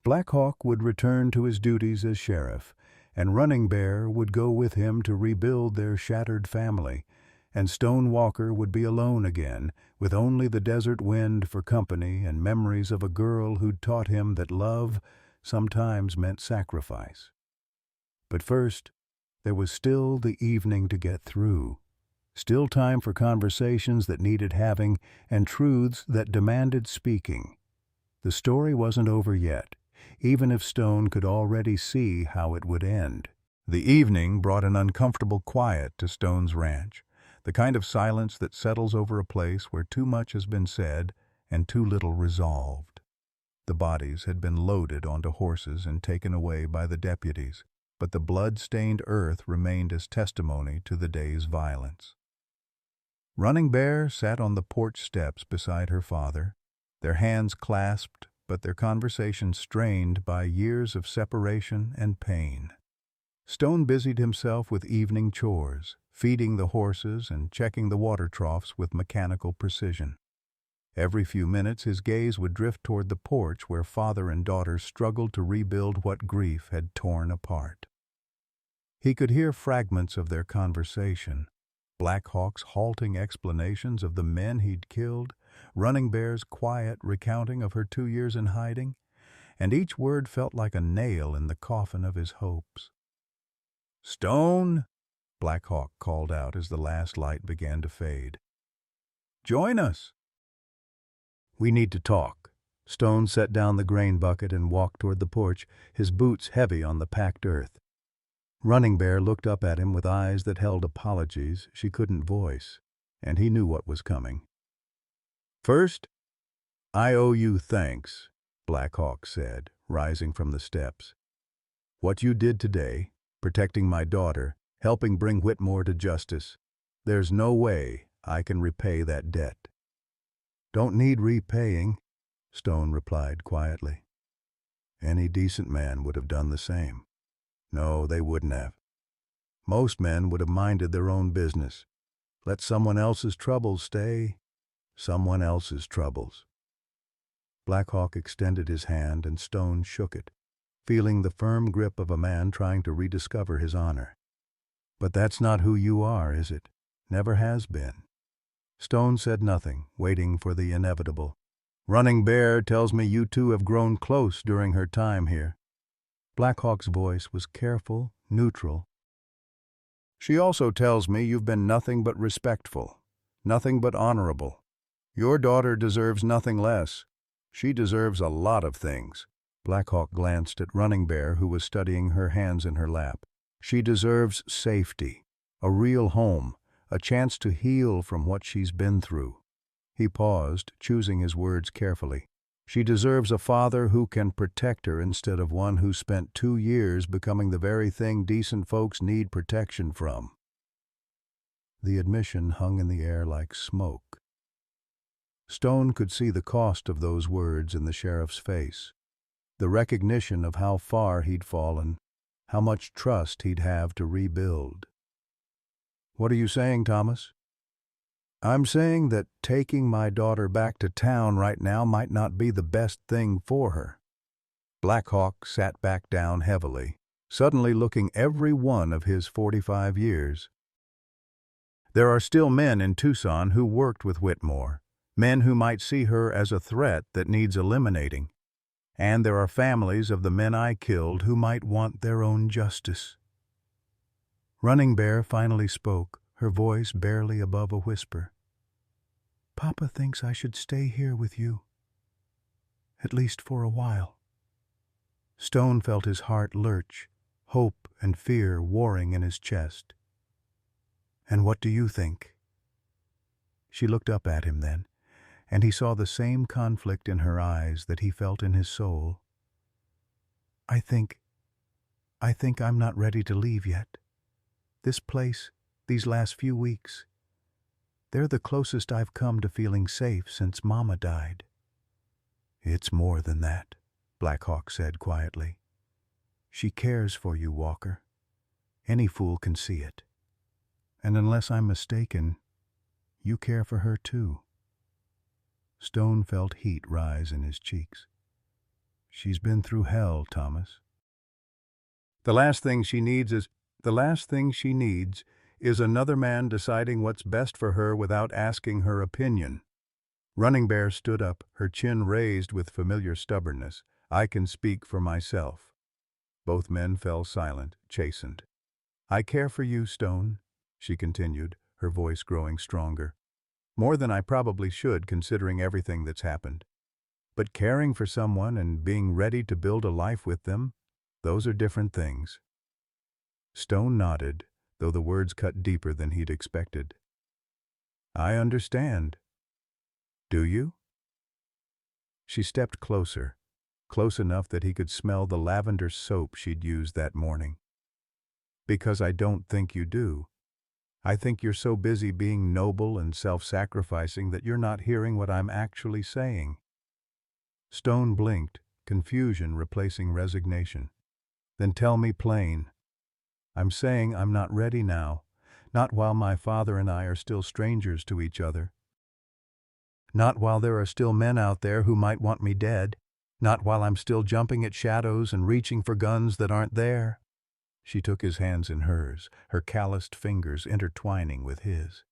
Black Hawk would return to his duties as sheriff, and Running Bear would go with him to rebuild their shattered family, and Stone Walker would be alone again, with only the desert wind for company and memories of a girl who'd taught him that love sometimes meant sacrifice. But first, there was still the evening to get through. Still time for conversations that needed having and truths that demanded speaking. The story wasn't over yet, even if Stone could already see how it would end. The evening brought an uncomfortable quiet to Stone's ranch, the kind of silence that settles over a place where too much has been said and too little resolved. The bodies had been loaded onto horses and taken away by the deputies, but the blood-stained earth remained as testimony to the day's violence. Running Bear sat on the porch steps beside her father, their hands clasped but their conversation strained by years of separation and pain. Stone busied himself with evening chores, feeding the horses and checking the water troughs with mechanical precision. Every few minutes his gaze would drift toward the porch where father and daughter struggled to rebuild what grief had torn apart. He could hear fragments of their conversation, Black Hawk's halting explanations of the men he'd killed, Running Bear's quiet recounting of her 2 years in hiding, and each word felt like a nail in the coffin of his hopes. "Stone," Black Hawk called out as the last light began to fade. "Join us." "We need to talk." Stone set down the grain bucket and walked toward the porch, his boots heavy on the packed earth. Running Bear looked up at him with eyes that held apologies she couldn't voice, and he knew what was coming. "First, I owe you thanks," Black Hawk said, rising from the steps. "What you did today, protecting my daughter, helping bring Whitmore to justice, there's no way I can repay that debt." "Don't need repaying," Stone replied quietly. "Any decent man would have done the same." "No, they wouldn't have. Most men would have minded their own business. Let someone else's troubles stay someone else's troubles." Black Hawk extended his hand and Stone shook it, feeling the firm grip of a man trying to rediscover his honor. "But that's not who you are, is it? Never has been." Stone said nothing, waiting for the inevitable. "Running Bear tells me you two have grown close during her time here." Black Hawk's voice was careful, neutral. "She also tells me you've been nothing but respectful, nothing but honorable. Your daughter deserves nothing less. She deserves a lot of things." Black Hawk glanced at Running Bear, who was studying her hands in her lap. "She deserves safety, a real home, a chance to heal from what she's been through." He paused, choosing his words carefully. "She deserves a father who can protect her instead of one who spent 2 years becoming the very thing decent folks need protection from." The admission hung in the air like smoke. Stone could see the cost of those words in the sheriff's face, the recognition of how far he'd fallen, how much trust he'd have to rebuild. "What are you saying, Thomas?" "I'm saying that taking my daughter back to town right now might not be the best thing for her." Black Hawk sat back down heavily, suddenly looking every one of his 45 years. "There are still men in Tucson who worked with Whitmore, Men who might see her as a threat that needs eliminating. And there are families of the men I killed who might want their own justice. Running Bear finally spoke, her voice barely above a whisper. Papa thinks I should stay here with you, at least for a while. Stone felt his heart lurch, hope and fear warring in his chest. And what do you think? She looked up at him then, and he saw the same conflict in her eyes that he felt in his soul. I think I'm not ready to leave yet. This place, these last few weeks, they're the closest I've come to feeling safe since Mama died. It's more than that, Black Hawk said quietly. She cares for you, Walker. Any fool can see it. And unless I'm mistaken, you care for her too. Stone felt heat rise in his cheeks. She's been through hell, Thomas. The last thing she needs is another man deciding what's best for her without asking her opinion. Running Bear stood up, her chin raised with familiar stubbornness. I can speak for myself. Both men fell silent, chastened. I care for you, Stone, she continued, her voice growing stronger. More than I probably should, considering everything that's happened. But caring for someone and being ready to build a life with them, those are different things. Stone nodded, though the words cut deeper than he'd expected. I understand. Do you? She stepped closer, close enough that he could smell the lavender soap she'd used that morning. Because I don't think you do. I think you're so busy being noble and self-sacrificing that you're not hearing what I'm actually saying. Stone blinked, confusion replacing resignation. Then tell me plain. I'm saying I'm not ready now, not while my father and I are still strangers to each other. Not while there are still men out there who might want me dead, not while I'm still jumping at shadows and reaching for guns that aren't there. She took his hands in hers, her calloused fingers intertwining with his.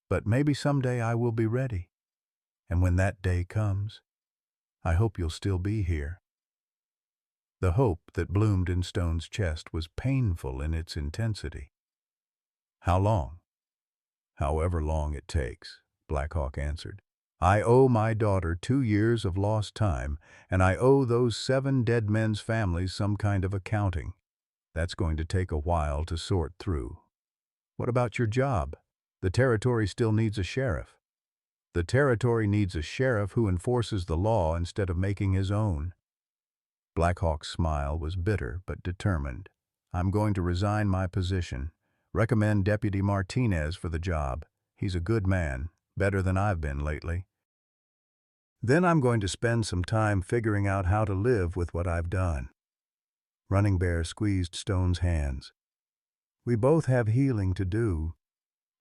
But maybe someday I will be ready. And when that day comes, I hope you'll still be here. The hope that bloomed in Stone's chest was painful in its intensity. How long? However long it takes, Black Hawk answered. I owe my daughter 2 years of lost time, and I owe those 7 dead men's families some kind of accounting. That's going to take a while to sort through. What about your job? The territory still needs a sheriff. The territory needs a sheriff who enforces the law instead of making his own. Black Hawk's smile was bitter but determined. I'm going to resign my position. Recommend Deputy Martinez for the job. He's a good man, better than I've been lately. Then I'm going to spend some time figuring out how to live with what I've done. Running Bear squeezed Stone's hands. We both have healing to do.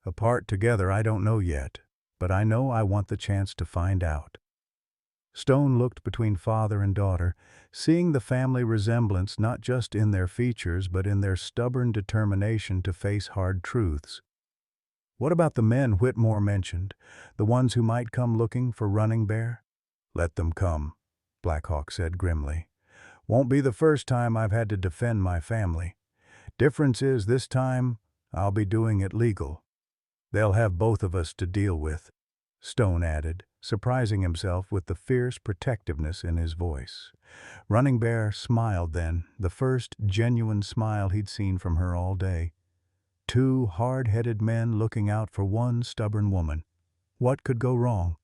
Apart together, I don't know yet, but I know I want the chance to find out. Stone looked between father and daughter, seeing the family resemblance not just in their features but in their stubborn determination to face hard truths. What about the men Whitmore mentioned, the ones who might come looking for Running Bear? Let them come, Black Hawk said grimly. Won't be the first time I've had to defend my family. Difference is this time I'll be doing it legal. They'll have both of us to deal with, Stone added, surprising himself with the fierce protectiveness in his voice. Running Bear smiled then, the first genuine smile he'd seen from her all day. 2 hard-headed men looking out for one stubborn woman. What could go wrong?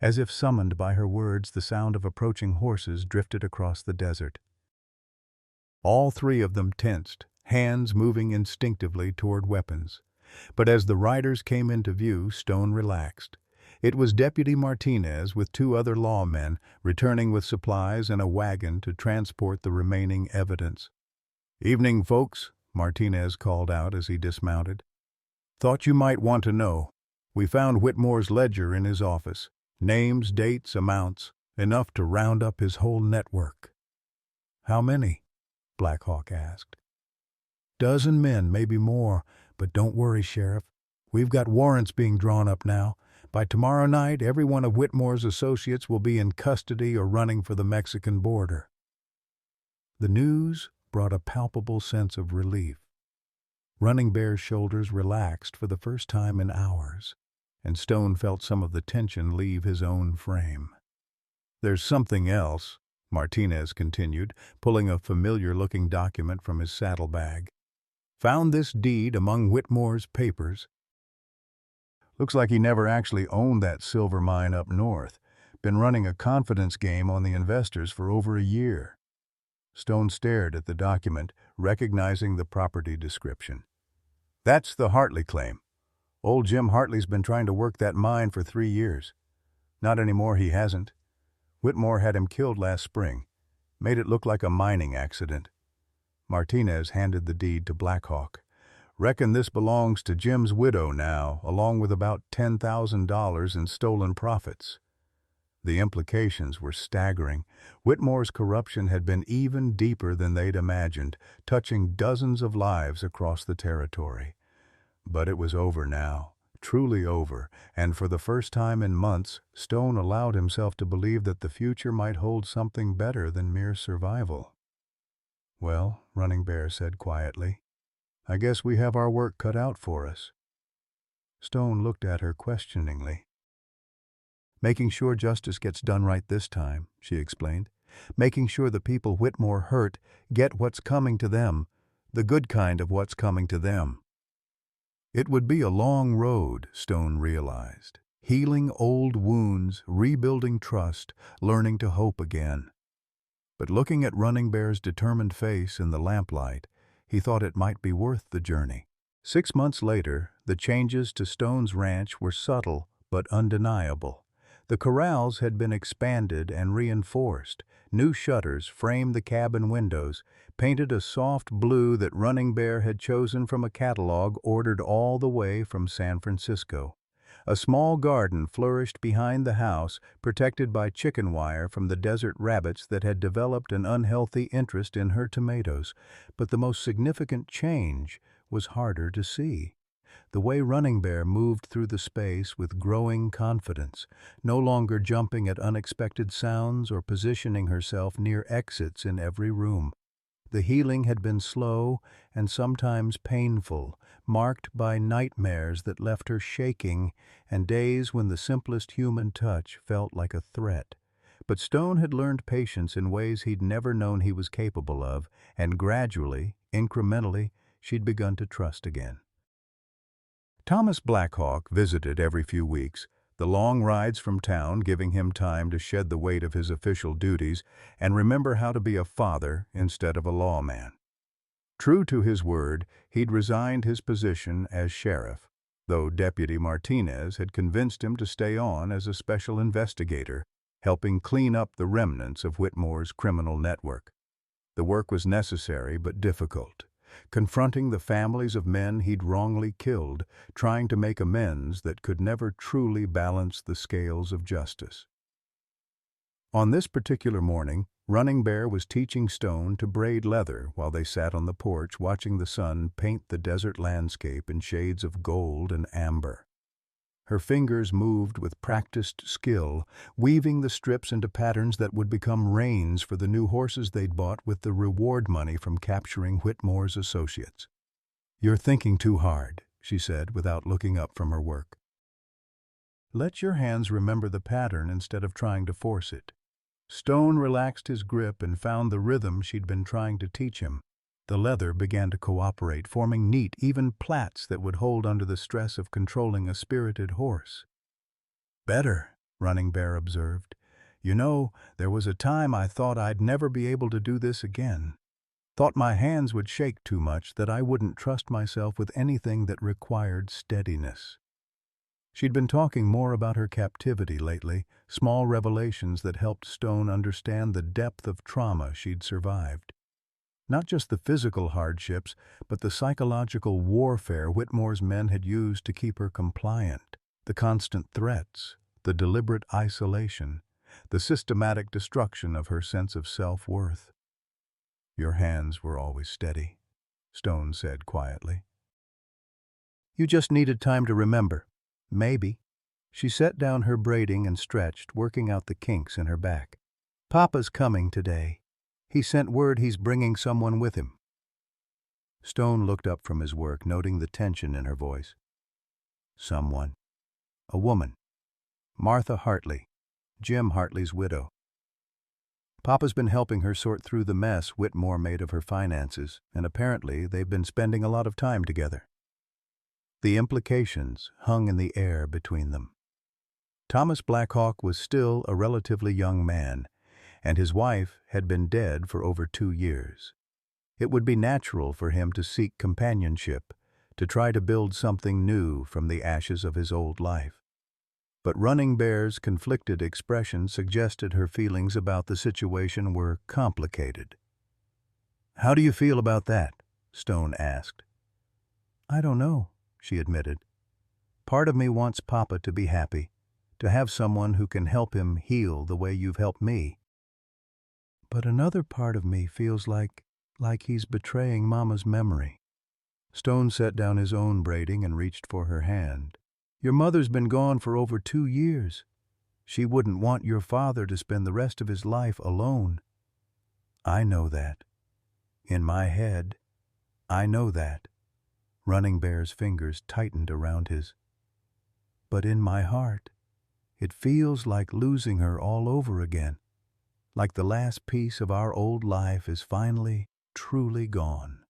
As if summoned by her words, the sound of approaching horses drifted across the desert. All 3 of them tensed, hands moving instinctively toward weapons. But as the riders came into view, Stone relaxed. It was Deputy Martinez with 2 other lawmen, returning with supplies and a wagon to transport the remaining evidence. Evening, folks, Martinez called out as he dismounted. Thought you might want to know. We found Whitmore's ledger in his office. Names, dates, amounts, enough to round up his whole network. How many? Black Hawk asked. 12 men, maybe more, but don't worry, Sheriff. We've got warrants being drawn up now. By tomorrow night, every one of Whitmore's associates will be in custody or running for the Mexican border. The news brought a palpable sense of relief. Running Bear's shoulders relaxed for the first time in hours, and Stone felt some of the tension leave his own frame. "There's something else," Martinez continued, pulling a familiar-looking document from his saddlebag. "Found this deed among Whitmore's papers. Looks like he never actually owned that silver mine up north. Been running a confidence game on the investors for over a year." Stone stared at the document, recognizing the property description. "That's the Hartley claim. Old Jim Hartley's been trying to work that mine for 3 years. Not anymore, he hasn't. Whitmore had him killed last spring. Made it look like a mining accident." Martinez handed the deed to Blackhawk. "Reckon this belongs to Jim's widow now, along with about $10,000 in stolen profits." The implications were staggering. Whitmore's corruption had been even deeper than they'd imagined, touching dozens of lives across the territory. But it was over now, truly over, and for the first time in months, Stone allowed himself to believe that the future might hold something better than mere survival. "Well," Running Bear said quietly, "I guess we have our work cut out for us." Stone looked at her questioningly. "Making sure justice gets done right this time," she explained. "Making sure the people Whitmore hurt get what's coming to them, the good kind of what's coming to them." It would be a long road, Stone realized. Healing old wounds, rebuilding trust, learning to hope again. But looking at Running Bear's determined face in the lamplight, he thought it might be worth the journey. 6 months later, the changes to Stone's ranch were subtle but undeniable. The corrals had been expanded and reinforced. New shutters framed the cabin windows, painted a soft blue that Running Bear had chosen from a catalog ordered all the way from San Francisco. A small garden flourished behind the house, protected by chicken wire from the desert rabbits that had developed an unhealthy interest in her tomatoes. But the most significant change was harder to see. The way Running Bear moved through the space with growing confidence, no longer jumping at unexpected sounds or positioning herself near exits in every room. The healing had been slow and sometimes painful, marked by nightmares that left her shaking and days when the simplest human touch felt like a threat. But Stone had learned patience in ways he'd never known he was capable of, and gradually, incrementally, she'd begun to trust again. Thomas Blackhawk visited every few weeks, the long rides from town giving him time to shed the weight of his official duties and remember how to be a father instead of a lawman. True to his word, he'd resigned his position as sheriff, though Deputy Martinez had convinced him to stay on as a special investigator, helping clean up the remnants of Whitmore's criminal network. The work was necessary but difficult, confronting the families of men he'd wrongly killed, trying to make amends that could never truly balance the scales of justice. On this particular morning, Running Bear was teaching Stone to braid leather while they sat on the porch watching the sun paint the desert landscape in shades of gold and amber. Her fingers moved with practiced skill, weaving the strips into patterns that would become reins for the new horses they'd bought with the reward money from capturing Whitmore's associates. "You're thinking too hard," she said without looking up from her work. "Let your hands remember the pattern instead of trying to force it." Stone relaxed his grip and found the rhythm she'd been trying to teach him. The leather began to cooperate, forming neat, even plaits that would hold under the stress of controlling a spirited horse. "Better," Running Bear observed. "You know, there was a time I thought I'd never be able to do this again. Thought my hands would shake too much, that I wouldn't trust myself with anything that required steadiness." She'd been talking more about her captivity lately, small revelations that helped Stone understand the depth of trauma she'd survived. Not just the physical hardships, but the psychological warfare Whitmore's men had used to keep her compliant, the constant threats, the deliberate isolation, the systematic destruction of her sense of self-worth. "Your hands were always steady," Stone said quietly. "You just needed time to remember. Maybe." She set down her braiding and stretched, working out the kinks in her back. "Papa's coming today. He sent word he's bringing someone with him." Stone looked up from his work, noting the tension in her voice. Someone. A woman. Martha Hartley, Jim Hartley's widow. Papa's been helping her sort through the mess Whitmore made of her finances, and apparently they've been spending a lot of time together. The implications hung in the air between them. Thomas Blackhawk was still a relatively young man, and his wife had been dead for over 2 years. It would be natural for him to seek companionship, to try to build something new from the ashes of his old life. But Running Bear's conflicted expression suggested her feelings about the situation were complicated. "How do you feel about that?" Stone asked. "I don't know," she admitted. "Part of me wants Papa to be happy, to have someone who can help him heal the way you've helped me. But another part of me feels like he's betraying Mama's memory." Stone set down his own braiding and reached for her hand. "Your mother's been gone for over 2 years. She wouldn't want your father to spend the rest of his life alone." "I know that. In my head, I know that." Running Bear's fingers tightened around his. "But in my heart, it feels like losing her all over again. Like the last piece of our old life is finally, truly gone."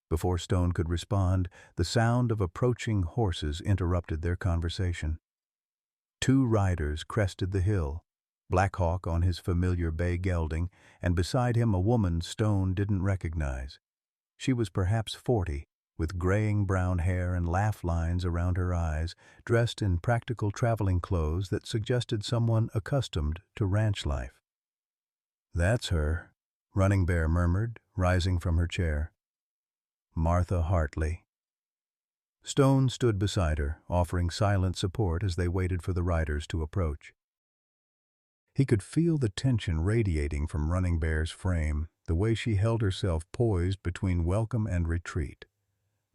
Before Stone could respond, the sound of approaching horses interrupted their conversation. 2 riders crested the hill, Blackhawk on his familiar bay gelding, and beside him a woman Stone didn't recognize. She was perhaps 40, with graying brown hair and laugh lines around her eyes, dressed in practical traveling clothes that suggested someone accustomed to ranch life. "That's her," Running Bear murmured, rising from her chair. "Martha Hartley." Stone stood beside her, offering silent support as they waited for the riders to approach. He could feel the tension radiating from Running Bear's frame, the way she held herself poised between welcome and retreat.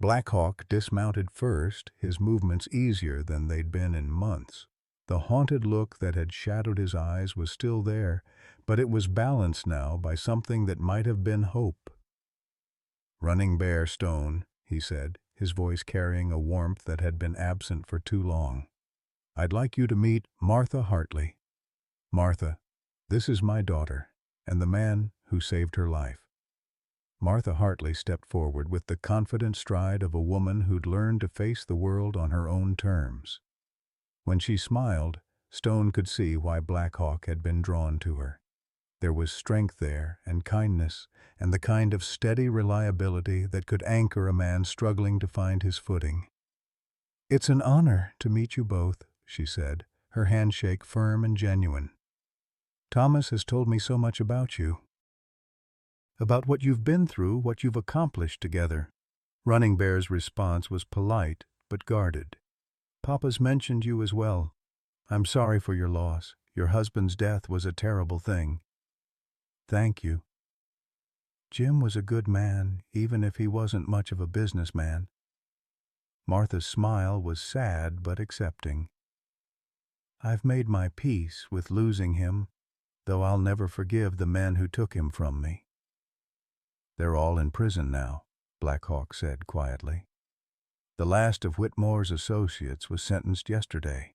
Blackhawk dismounted first, his movements easier than they'd been in months. The haunted look that had shadowed his eyes was still there, but it was balanced now by something that might have been hope. "Running Bear, Stone," he said, his voice carrying a warmth that had been absent for too long. "I'd like you to meet Martha Hartley. Martha, this is my daughter, and the man who saved her life." Martha Hartley stepped forward with the confident stride of a woman who'd learned to face the world on her own terms. When she smiled, Stone could see why Blackhawk had been drawn to her. There was strength there, and kindness, and the kind of steady reliability that could anchor a man struggling to find his footing. "It's an honor to meet you both," she said, her handshake firm and genuine. "Thomas has told me so much about you. About what you've been through, what you've accomplished together." Running Bear's response was polite, but guarded. "Papa's mentioned you as well. I'm sorry for your loss. Your husband's death was a terrible thing." "Thank you. Jim was a good man, even if he wasn't much of a businessman." Martha's smile was sad but accepting. "I've made my peace with losing him, though I'll never forgive the men who took him from me." "They're all in prison now," Blackhawk said quietly. "The last of Whitmore's associates was sentenced yesterday.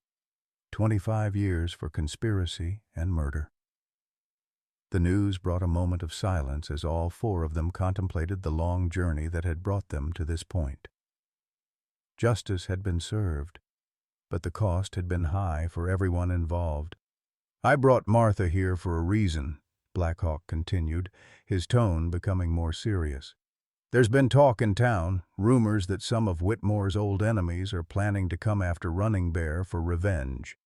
25 years for conspiracy and murder." The news brought a moment of silence as all 4 of them contemplated the long journey that had brought them to this point. Justice had been served, but the cost had been high for everyone involved. "I brought Martha here for a reason," Blackhawk continued, his tone becoming more serious. "There's been talk in town, rumors that some of Whitmore's old enemies are planning to come after Running Bear for revenge.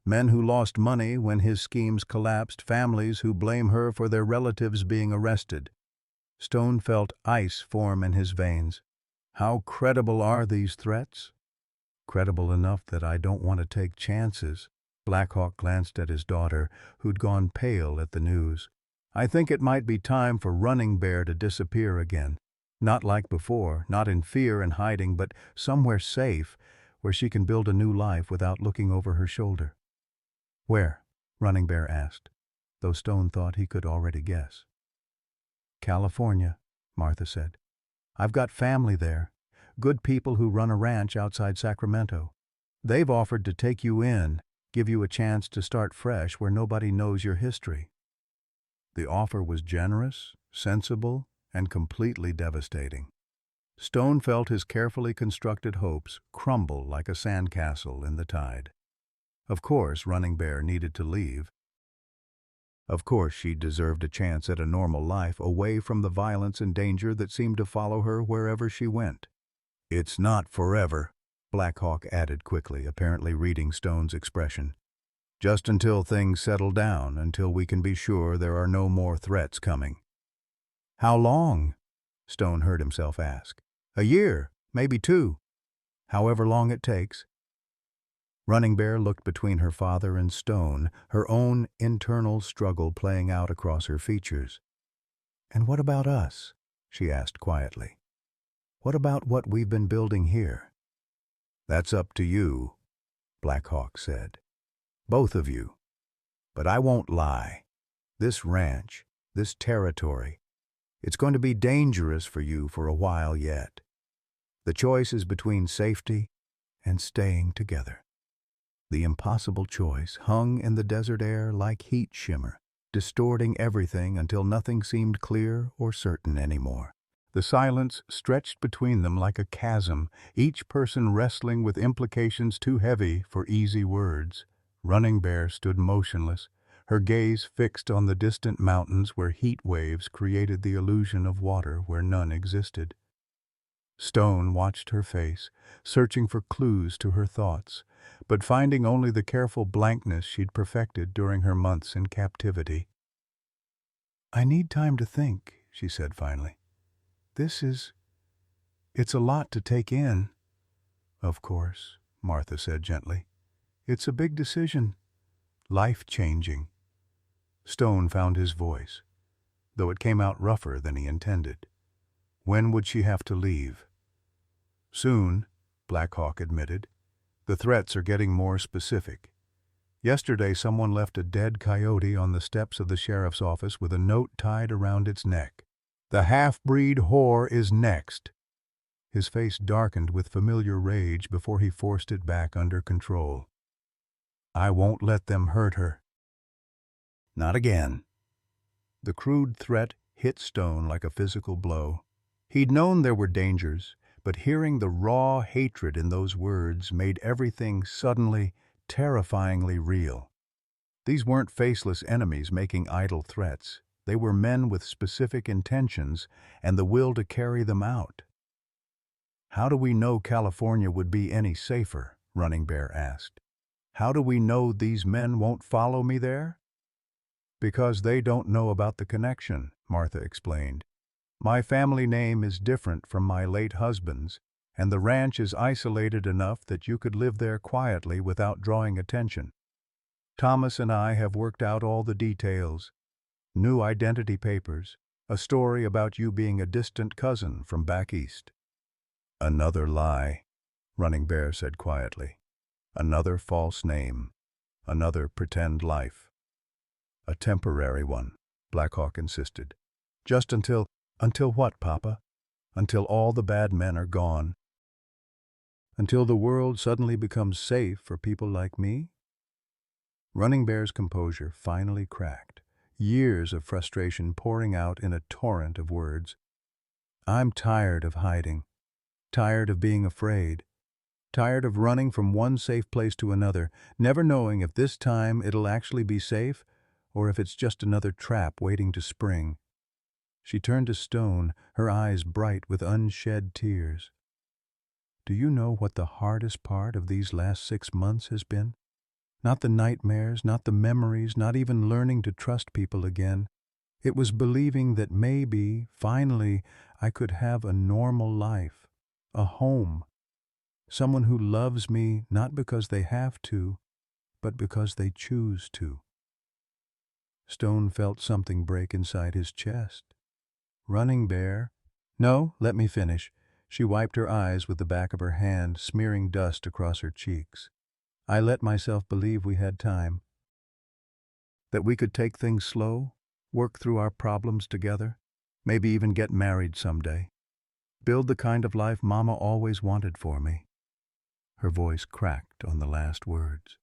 Men who lost money when his schemes collapsed, families who blame her for their relatives being arrested." Stone felt ice form in his veins. "How credible are these threats?" "Credible enough that I don't want to take chances." Blackhawk glanced at his daughter, who'd gone pale at the news. "I think it might be time for Running Bear to disappear again. Not like before, not in fear and hiding, but somewhere safe, where she can build a new life without looking over her shoulder. Where? Running Bear asked, though Stone thought he could already guess. California, Martha said. I've got family there, good people who run a ranch outside Sacramento. They've offered to take you in, give you a chance to start fresh where nobody knows your history. The offer was generous, sensible, and completely devastating. Stone felt his carefully constructed hopes crumble like a sandcastle in the tide. Of course, Running Bear needed to leave. Of course, she deserved a chance at a normal life away from the violence and danger that seemed to follow her wherever she went. It's not forever, Black Hawk added quickly, apparently reading Stone's expression. Just until things settle down, until we can be sure there are no more threats coming. How long? Stone heard himself ask. A year, maybe 2. However long it takes. Running Bear looked between her father and Stone, her own internal struggle playing out across her features. And what about us? She asked quietly. What about what we've been building here? That's up to you, Black Hawk said. Both of you. But I won't lie. This ranch, this territory, it's going to be dangerous for you for a while yet. The choice is between safety and staying together. The impossible choice hung in the desert air like heat shimmer, distorting everything until nothing seemed clear or certain anymore. The silence stretched between them like a chasm, each person wrestling with implications too heavy for easy words. Running Bear stood motionless, her gaze fixed on the distant mountains where heat waves created the illusion of water where none existed. Stone watched her face, searching for clues to her thoughts, but finding only the careful blankness she'd perfected during her months in captivity. I need time to think, she said finally. It's a lot to take in. Of course, Martha said gently. It's a big decision, life-changing. Stone found his voice, though it came out rougher than he intended. When would she have to leave? Soon, Black Hawk admitted. The threats are getting more specific. Yesterday someone left a dead coyote on the steps of the sheriff's office with a note tied around its neck. The half-breed whore is next. His face darkened with familiar rage before he forced it back under control. I won't let them hurt her. Not again. The crude threat hit Stone like a physical blow. He'd known there were dangers, but hearing the raw hatred in those words made everything suddenly, terrifyingly real. These weren't faceless enemies making idle threats. They were men with specific intentions and the will to carry them out. How do we know California would be any safer? Running Bear asked. How do we know these men won't follow me there? Because they don't know about the connection, Martha explained. My family name is different from my late husband's, and the ranch is isolated enough that you could live there quietly without drawing attention. Thomas and I have worked out all the details. New identity papers, a story about you being a distant cousin from back east. Another lie, Running Bear said quietly. Another false name. Another pretend life. A temporary one, Black Hawk insisted. Just until what, Papa? Until all the bad men are gone. Until the world suddenly becomes safe for people like me? Running Bear's composure finally cracked, years of frustration pouring out in a torrent of words. I'm tired of hiding, tired of being afraid, tired of running from one safe place to another, never knowing if this time it'll actually be safe or if it's just another trap waiting to spring. She turned to Stone, her eyes bright with unshed tears. Do you know what the hardest part of these last 6 months has been? Not the nightmares, not the memories, not even learning to trust people again. It was believing that maybe, finally, I could have a normal life, a home. Someone who loves me not because they have to, but because they choose to. Stone felt something break inside his chest. Running Bear. No, let me finish. She wiped her eyes with the back of her hand, smearing dust across her cheeks. I let myself believe we had time, that we could take things slow, work through our problems together, maybe even get married someday, build the kind of life Mama always wanted for me. Her voice cracked on the last words.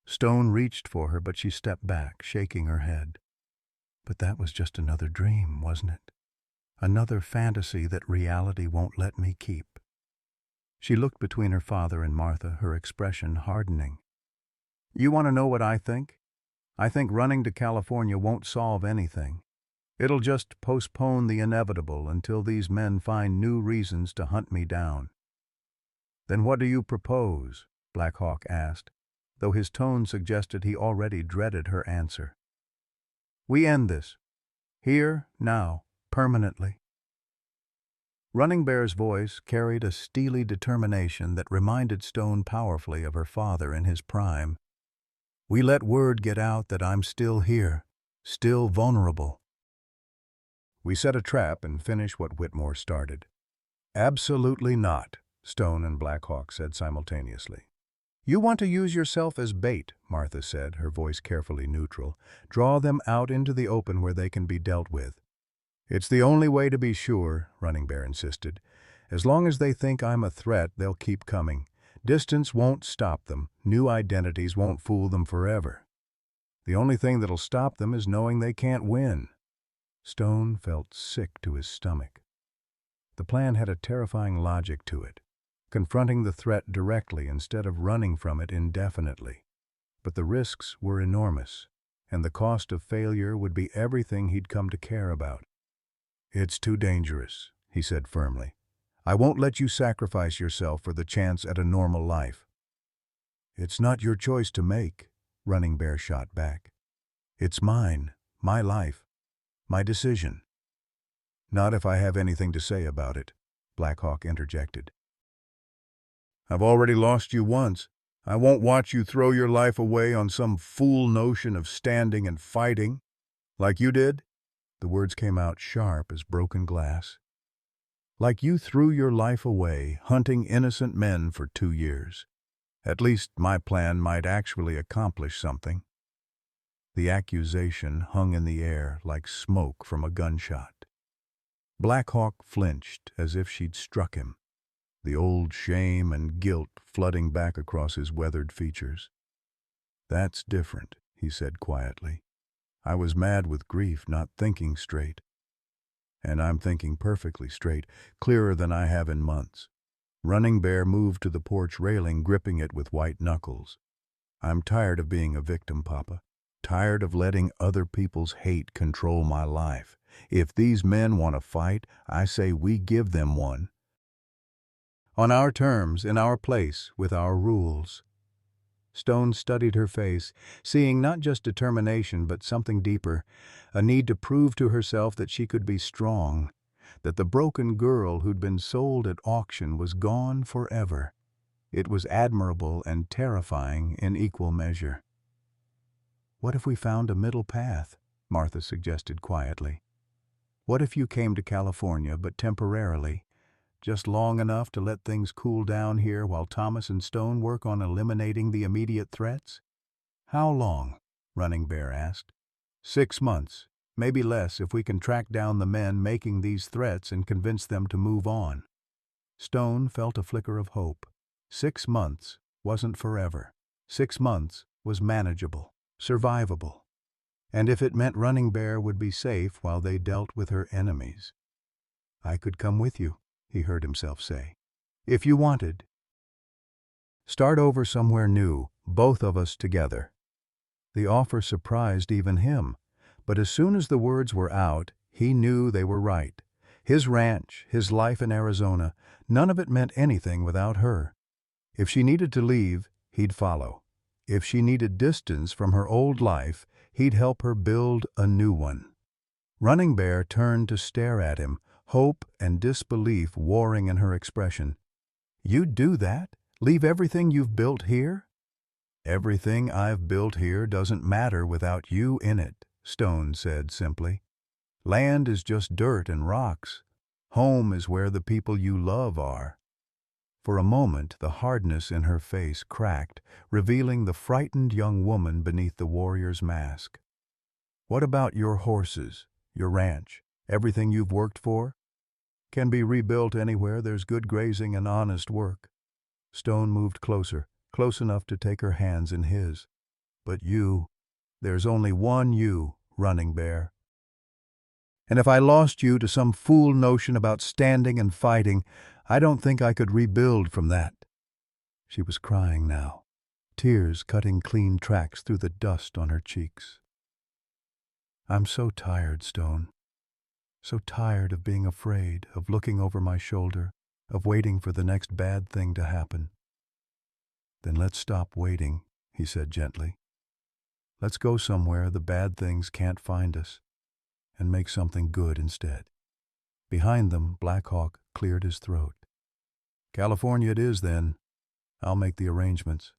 Stone reached for her, but she stepped back, shaking her head. But that was just another dream, wasn't it? Another fantasy that reality won't let me keep. She looked between her father and Martha, her expression hardening. You want to know what I think? I think running to California won't solve anything. It'll just postpone the inevitable until these men find new reasons to hunt me down. Then what do you propose? Black Hawk asked, though his tone suggested he already dreaded her answer. We end this. Here, now, permanently. Running Bear's voice carried a steely determination that reminded Stone powerfully of her father in his prime. We let word get out that I'm still here, still vulnerable. We set a trap and finish what Whitmore started. Absolutely not, Stone and Black Hawk said simultaneously. You want to use yourself as bait, Martha said, her voice carefully neutral. Draw them out into the open where they can be dealt with. It's the only way to be sure, Running Bear insisted. As long as they think I'm a threat, they'll keep coming. Distance won't stop them. New identities won't fool them forever. The only thing that'll stop them is knowing they can't win. Stone felt sick to his stomach. The plan had a terrifying logic to it, confronting the threat directly instead of running from it indefinitely. But the risks were enormous, and the cost of failure would be everything he'd come to care about. It's too dangerous, he said firmly. I won't let you sacrifice yourself for the chance at a normal life. It's not your choice to make, Running Bear shot back. It's mine, my life, my decision. Not if I have anything to say about it, Black Hawk interjected. I've already lost you once. I won't watch you throw your life away on some fool notion of standing and fighting. Like you did? The words came out sharp as broken glass. Like you threw your life away, hunting innocent men for 2 years. At least my plan might actually accomplish something. The accusation hung in the air like smoke from a gunshot. Black Hawk flinched as if she'd struck him, the old shame and guilt flooding back across his weathered features. That's different, he said quietly. I was mad with grief, not thinking straight. And I'm thinking perfectly straight, clearer than I have in months. Running Bear moved to the porch railing, gripping it with white knuckles. I'm tired of being a victim, Papa. Tired of letting other people's hate control my life. If these men want to fight, I say we give them one. On our terms, in our place, with our rules. Stone studied her face, seeing not just determination but something deeper, a need to prove to herself that she could be strong, that the broken girl who'd been sold at auction was gone forever. It was admirable and terrifying in equal measure. What if we found a middle path? Martha suggested quietly. What if you came to California, but temporarily, just long enough to let things cool down here while Thomas and Stone work on eliminating the immediate threats? How long? Running Bear asked. 6 months, maybe less if we can track down the men making these threats and convince them to move on. Stone felt a flicker of hope. 6 months wasn't forever. 6 months was manageable, survivable. And if it meant Running Bear would be safe while they dealt with her enemies. I could come with you, he heard himself say. If you wanted. Start over somewhere new, both of us together. The offer surprised even him, but as soon as the words were out, he knew they were right. His ranch, his life in Arizona, none of it meant anything without her. If she needed to leave, he'd follow. If she needed distance from her old life, he'd help her build a new one. Running Bear turned to stare at him, hope and disbelief warring in her expression. You'd do that? Leave everything you've built here? Everything I've built here doesn't matter without you in it, Stone said simply. Land is just dirt and rocks. Home is where the people you love are." For a moment, the hardness in her face cracked, revealing the frightened young woman beneath the warrior's mask. "What about your horses, your ranch, everything you've worked for? Can be rebuilt anywhere there's good grazing and honest work." Stone moved closer, close enough to take her hands in his. "But you, there's only one you, Running Bear. And if I lost you to some fool notion about standing and fighting, I don't think I could rebuild from that." She was crying now, tears cutting clean tracks through the dust on her cheeks. "I'm so tired, Stone. So tired of being afraid, of looking over my shoulder, of waiting for the next bad thing to happen." "Then let's stop waiting," he said gently. "Let's go somewhere the bad things can't find us, and make something good instead." Behind them, Black Hawk cleared his throat. "California it is, then. I'll make the arrangements."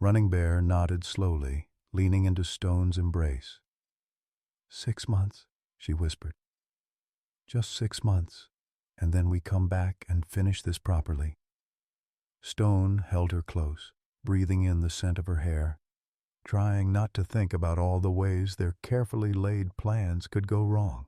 Running Bear nodded slowly, leaning into Stone's embrace. 6 months, she whispered. "Just 6 months, and then we come back and finish this properly." Stone held her close, breathing in the scent of her hair, trying not to think about all the ways their carefully laid plans could go wrong.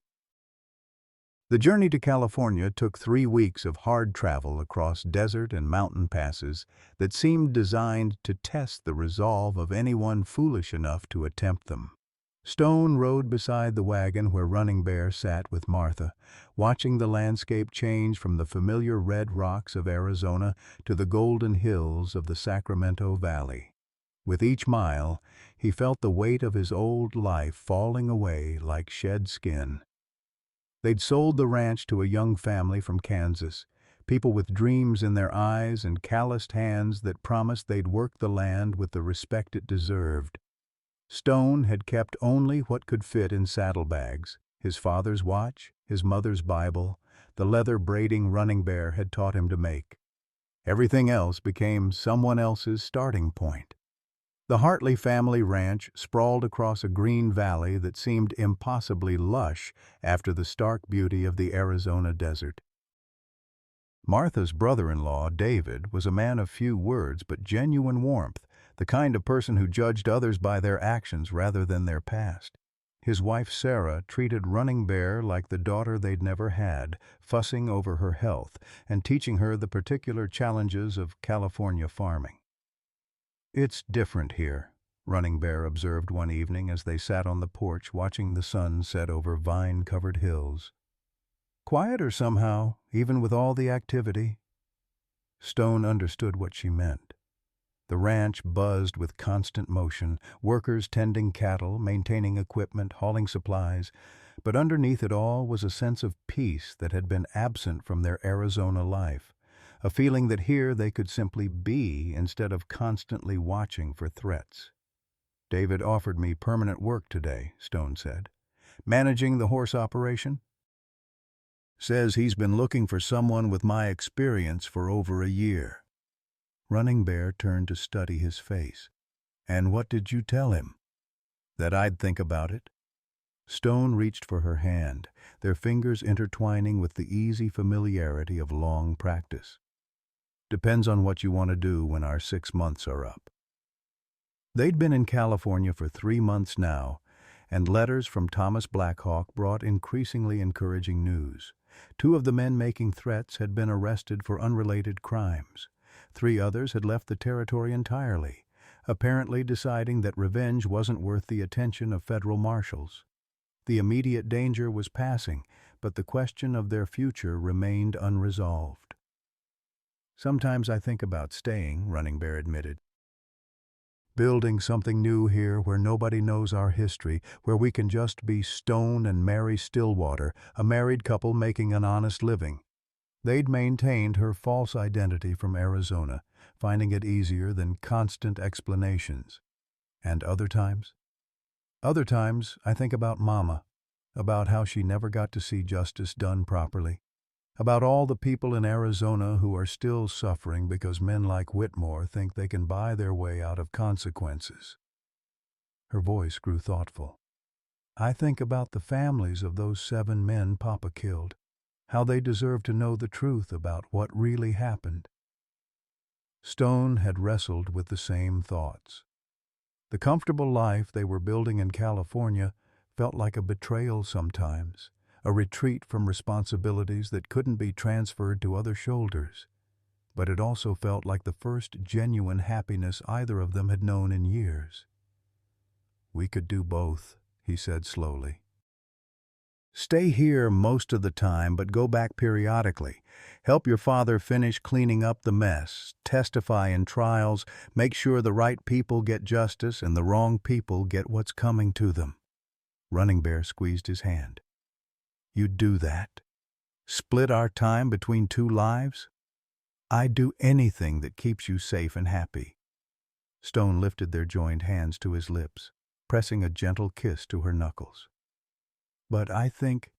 The journey to California took 3 weeks of hard travel across desert and mountain passes that seemed designed to test the resolve of anyone foolish enough to attempt them. Stone rode beside the wagon where Running Bear sat with Martha, watching the landscape change from the familiar red rocks of Arizona to the golden hills of the Sacramento Valley. With each mile, he felt the weight of his old life falling away like shed skin. They'd sold the ranch to a young family from Kansas, people with dreams in their eyes and calloused hands that promised they'd work the land with the respect it deserved. Stone had kept only what could fit in saddlebags: his father's watch, his mother's Bible, the leather braiding Running Bear had taught him to make. Everything else became someone else's starting point. The Hartley family ranch sprawled across a green valley that seemed impossibly lush after the stark beauty of the Arizona desert. Martha's brother-in-law, David, was a man of few words but genuine warmth, the kind of person who judged others by their actions rather than their past. His wife, Sarah, treated Running Bear like the daughter they'd never had, fussing over her health and teaching her the particular challenges of California farming. "It's different here," Running Bear observed one evening as they sat on the porch watching the sun set over vine-covered hills. "Quieter somehow, even with all the activity." Stone understood what she meant. The ranch buzzed with constant motion, workers tending cattle, maintaining equipment, hauling supplies, but underneath it all was a sense of peace that had been absent from their Arizona life, a feeling that here they could simply be instead of constantly watching for threats. "David offered me permanent work today," Stone said. "Managing the horse operation. Says he's been looking for someone with my experience for over a year." Running Bear turned to study his face. "And what did you tell him?" "That I'd think about it." Stone reached for her hand, their fingers intertwining with the easy familiarity of long practice. "Depends on what you want to do when our 6 months are up." They'd been in California for 3 months now, and letters from Thomas Black Hawk brought increasingly encouraging news. 2 of the men making threats had been arrested for unrelated crimes. 3 others had left the territory entirely, apparently deciding that revenge wasn't worth the attention of federal marshals. The immediate danger was passing, but the question of their future remained unresolved. "Sometimes I think about staying," Running Bear admitted. "Building something new here where nobody knows our history, where we can just be Stone and Mary Stillwater, a married couple making an honest living." They'd maintained her false identity from Arizona, finding it easier than constant explanations. "And other times? Other times, I think about Mama, about how she never got to see justice done properly, about all the people in Arizona who are still suffering because men like Whitmore think they can buy their way out of consequences." Her voice grew thoughtful. "I think about the families of those 7 men Papa killed, how they deserve to know the truth about what really happened. Stone had wrestled with the same thoughts. The comfortable life they were building in California felt like a betrayal sometimes, a retreat from responsibilities that couldn't be transferred to other shoulders. But it also felt like the first genuine happiness either of them had known in years. "We could do both," he said slowly. "Stay here most of the time, but go back periodically. Help your father finish cleaning up the mess, testify in trials, make sure the right people get justice and the wrong people get what's coming to them." Running Bear squeezed his hand. "You'd do that? Split our time between two lives? I'd do anything that keeps you safe and happy." Stone lifted their joined hands to his lips, pressing a gentle kiss to her knuckles. "But I think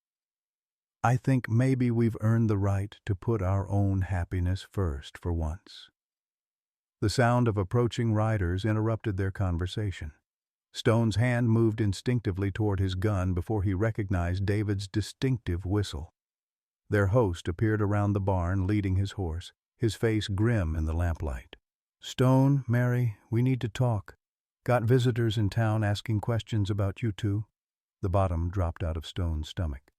maybe we've earned the right to put our own happiness first for once." The sound of approaching riders interrupted their conversation. Stone's hand moved instinctively toward his gun before he recognized David's distinctive whistle. Their host appeared around the barn leading his horse, his face grim in the lamplight. "Stone, Mary, we need to talk. Got visitors in town asking questions about you two." The bottom dropped out of Stone's stomach.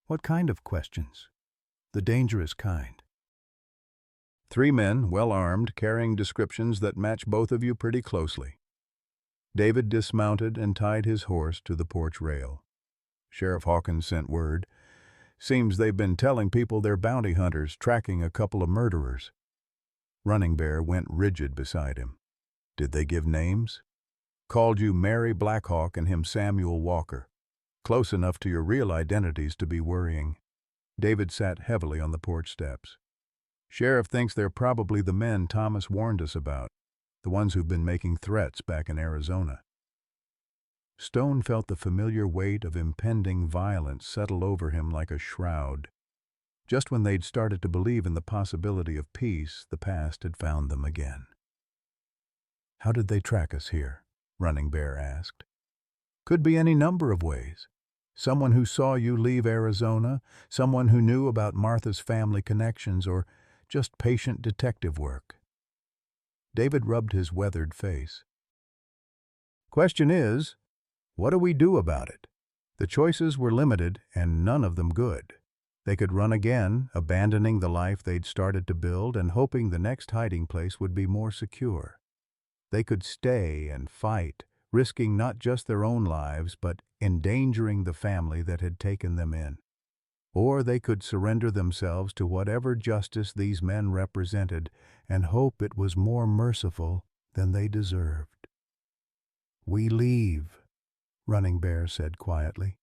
"What kind of questions?" "The dangerous kind." "Three men, well armed, carrying descriptions that match both of you pretty closely." David dismounted and tied his horse to the porch rail. "Sheriff Hawkins sent word. Seems they've been telling people they're bounty hunters tracking a couple of murderers." Running Bear went rigid beside him. "Did they give names?" "Called you Mary Blackhawk and him Samuel Walker. Close enough to your real identities to be worrying." David sat heavily on the porch steps. "Sheriff thinks they're probably the men Thomas warned us about, the ones who've been making threats back in Arizona." Stone felt the familiar weight of impending violence settle over him like a shroud. Just when they'd started to believe in the possibility of peace, the past had found them again. "How did they track us here?" Running Bear asked. "Could be any number of ways. Someone who saw you leave Arizona, someone who knew about Martha's family connections, or just patient detective work." David rubbed his weathered face. "Question is, what do we do about it? The choices were limited, and none of them good. They could run again, abandoning the life they'd started to build and hoping the next hiding place would be more secure. They could stay and fight, risking not just their own lives, but endangering the family that had taken them in. Or they could surrender themselves to whatever justice these men represented and hope it was more merciful than they deserved. "We leave," Running Bear said quietly.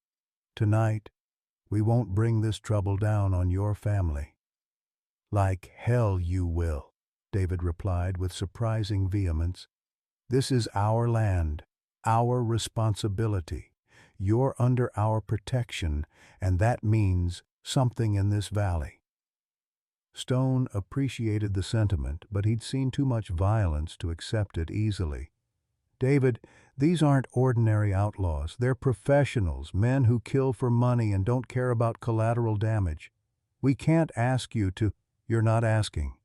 "Tonight, we won't bring this trouble down on your family." "Like hell you will," David replied with surprising vehemence. "This is our land, our responsibility. You're under our protection, and that means something in this valley." Stone appreciated the sentiment, but he'd seen too much violence to accept it easily. "David, these aren't ordinary outlaws. They're professionals, men who kill for money and don't care about collateral damage. We can't ask you to—" "You're not asking.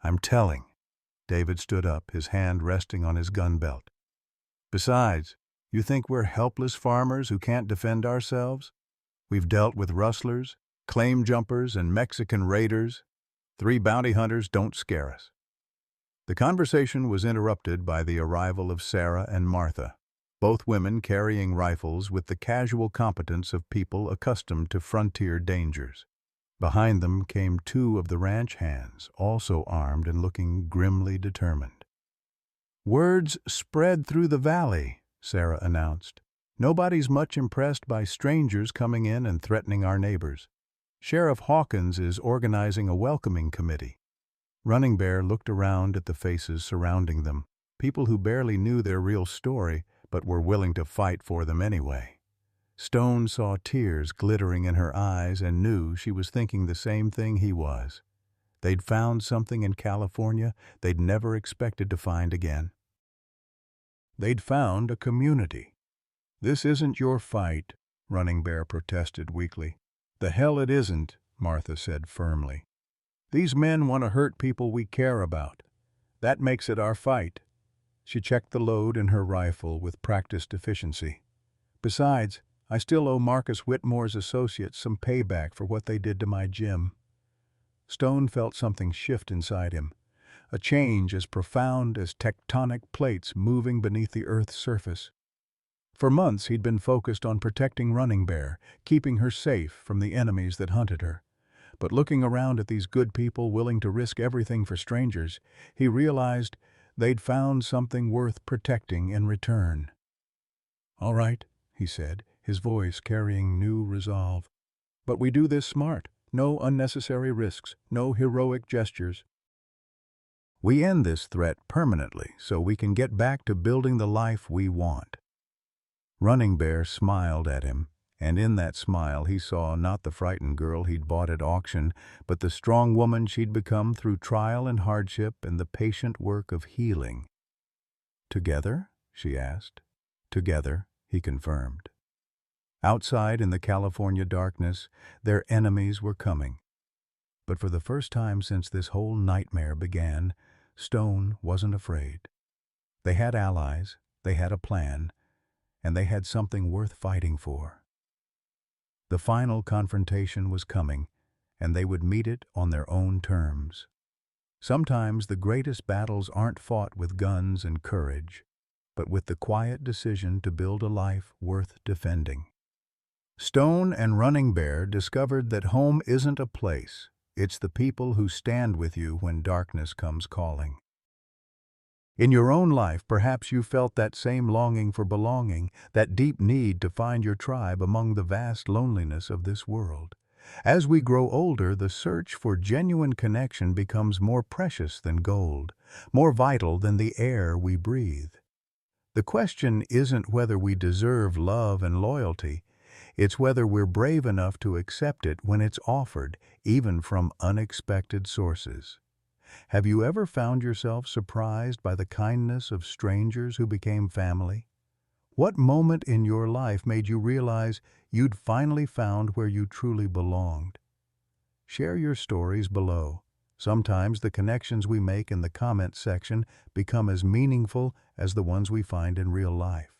I'm telling." David stood up, his hand resting on his gun belt. "Besides, you think we're helpless farmers who can't defend ourselves? We've dealt with rustlers, claim jumpers, and Mexican raiders. 3 bounty hunters don't scare us." The conversation was interrupted by the arrival of Sarah and Martha, both women carrying rifles with the casual competence of people accustomed to frontier dangers. Behind them came 2 of the ranch hands, also armed and looking grimly determined. "Word's spread through the valley," Sarah announced. "Nobody's much impressed by strangers coming in and threatening our neighbors. Sheriff Hawkins is organizing a welcoming committee." Running Bear looked around at the faces surrounding them, people who barely knew their real story but were willing to fight for them anyway. Stone saw tears glittering in her eyes and knew she was thinking the same thing he was. They'd found something in California they'd never expected to find again. They'd found a community. "This isn't your fight," Running Bear protested weakly. The hell it isn't, Martha said firmly. These men want to hurt people we care about. That makes it our fight. She checked the load in her rifle with practiced efficiency. Besides, I still owe Marcus Whitmore's associates some payback for what they did to my gym. Stone felt something shift inside him, a change as profound as tectonic plates moving beneath the Earth's surface. For months he'd been focused on protecting Running Bear, keeping her safe from the enemies that hunted her. But looking around at these good people willing to risk everything for strangers, he realized they'd found something worth protecting in return. "All right," he said, his voice carrying new resolve. "But we do this smart. No unnecessary risks, no heroic gestures. We end this threat permanently so we can get back to building the life we want." Running Bear smiled at him, and in that smile he saw not the frightened girl he'd bought at auction, but the strong woman she'd become through trial and hardship and the patient work of healing. "Together?" she asked. "Together," he confirmed. Outside in the California darkness, their enemies were coming. But for the first time since this whole nightmare began, Stone wasn't afraid. They had allies, they had a plan, and they had something worth fighting for. The final confrontation was coming, and they would meet it on their own terms. Sometimes the greatest battles aren't fought with guns and courage, but with the quiet decision to build a life worth defending. Stone and Running Bear discovered that home isn't a place, it's the people who stand with you when darkness comes calling. In your own life, perhaps you felt that same longing for belonging, that deep need to find your tribe among the vast loneliness of this world. As we grow older, the search for genuine connection becomes more precious than gold, more vital than the air we breathe. The question isn't whether we deserve love and loyalty, it's whether we're brave enough to accept it when it's offered, even from unexpected sources. Have you ever found yourself surprised by the kindness of strangers who became family? What moment in your life made you realize you'd finally found where you truly belonged? Share your stories below. Sometimes the connections we make in the comment section become as meaningful as the ones we find in real life.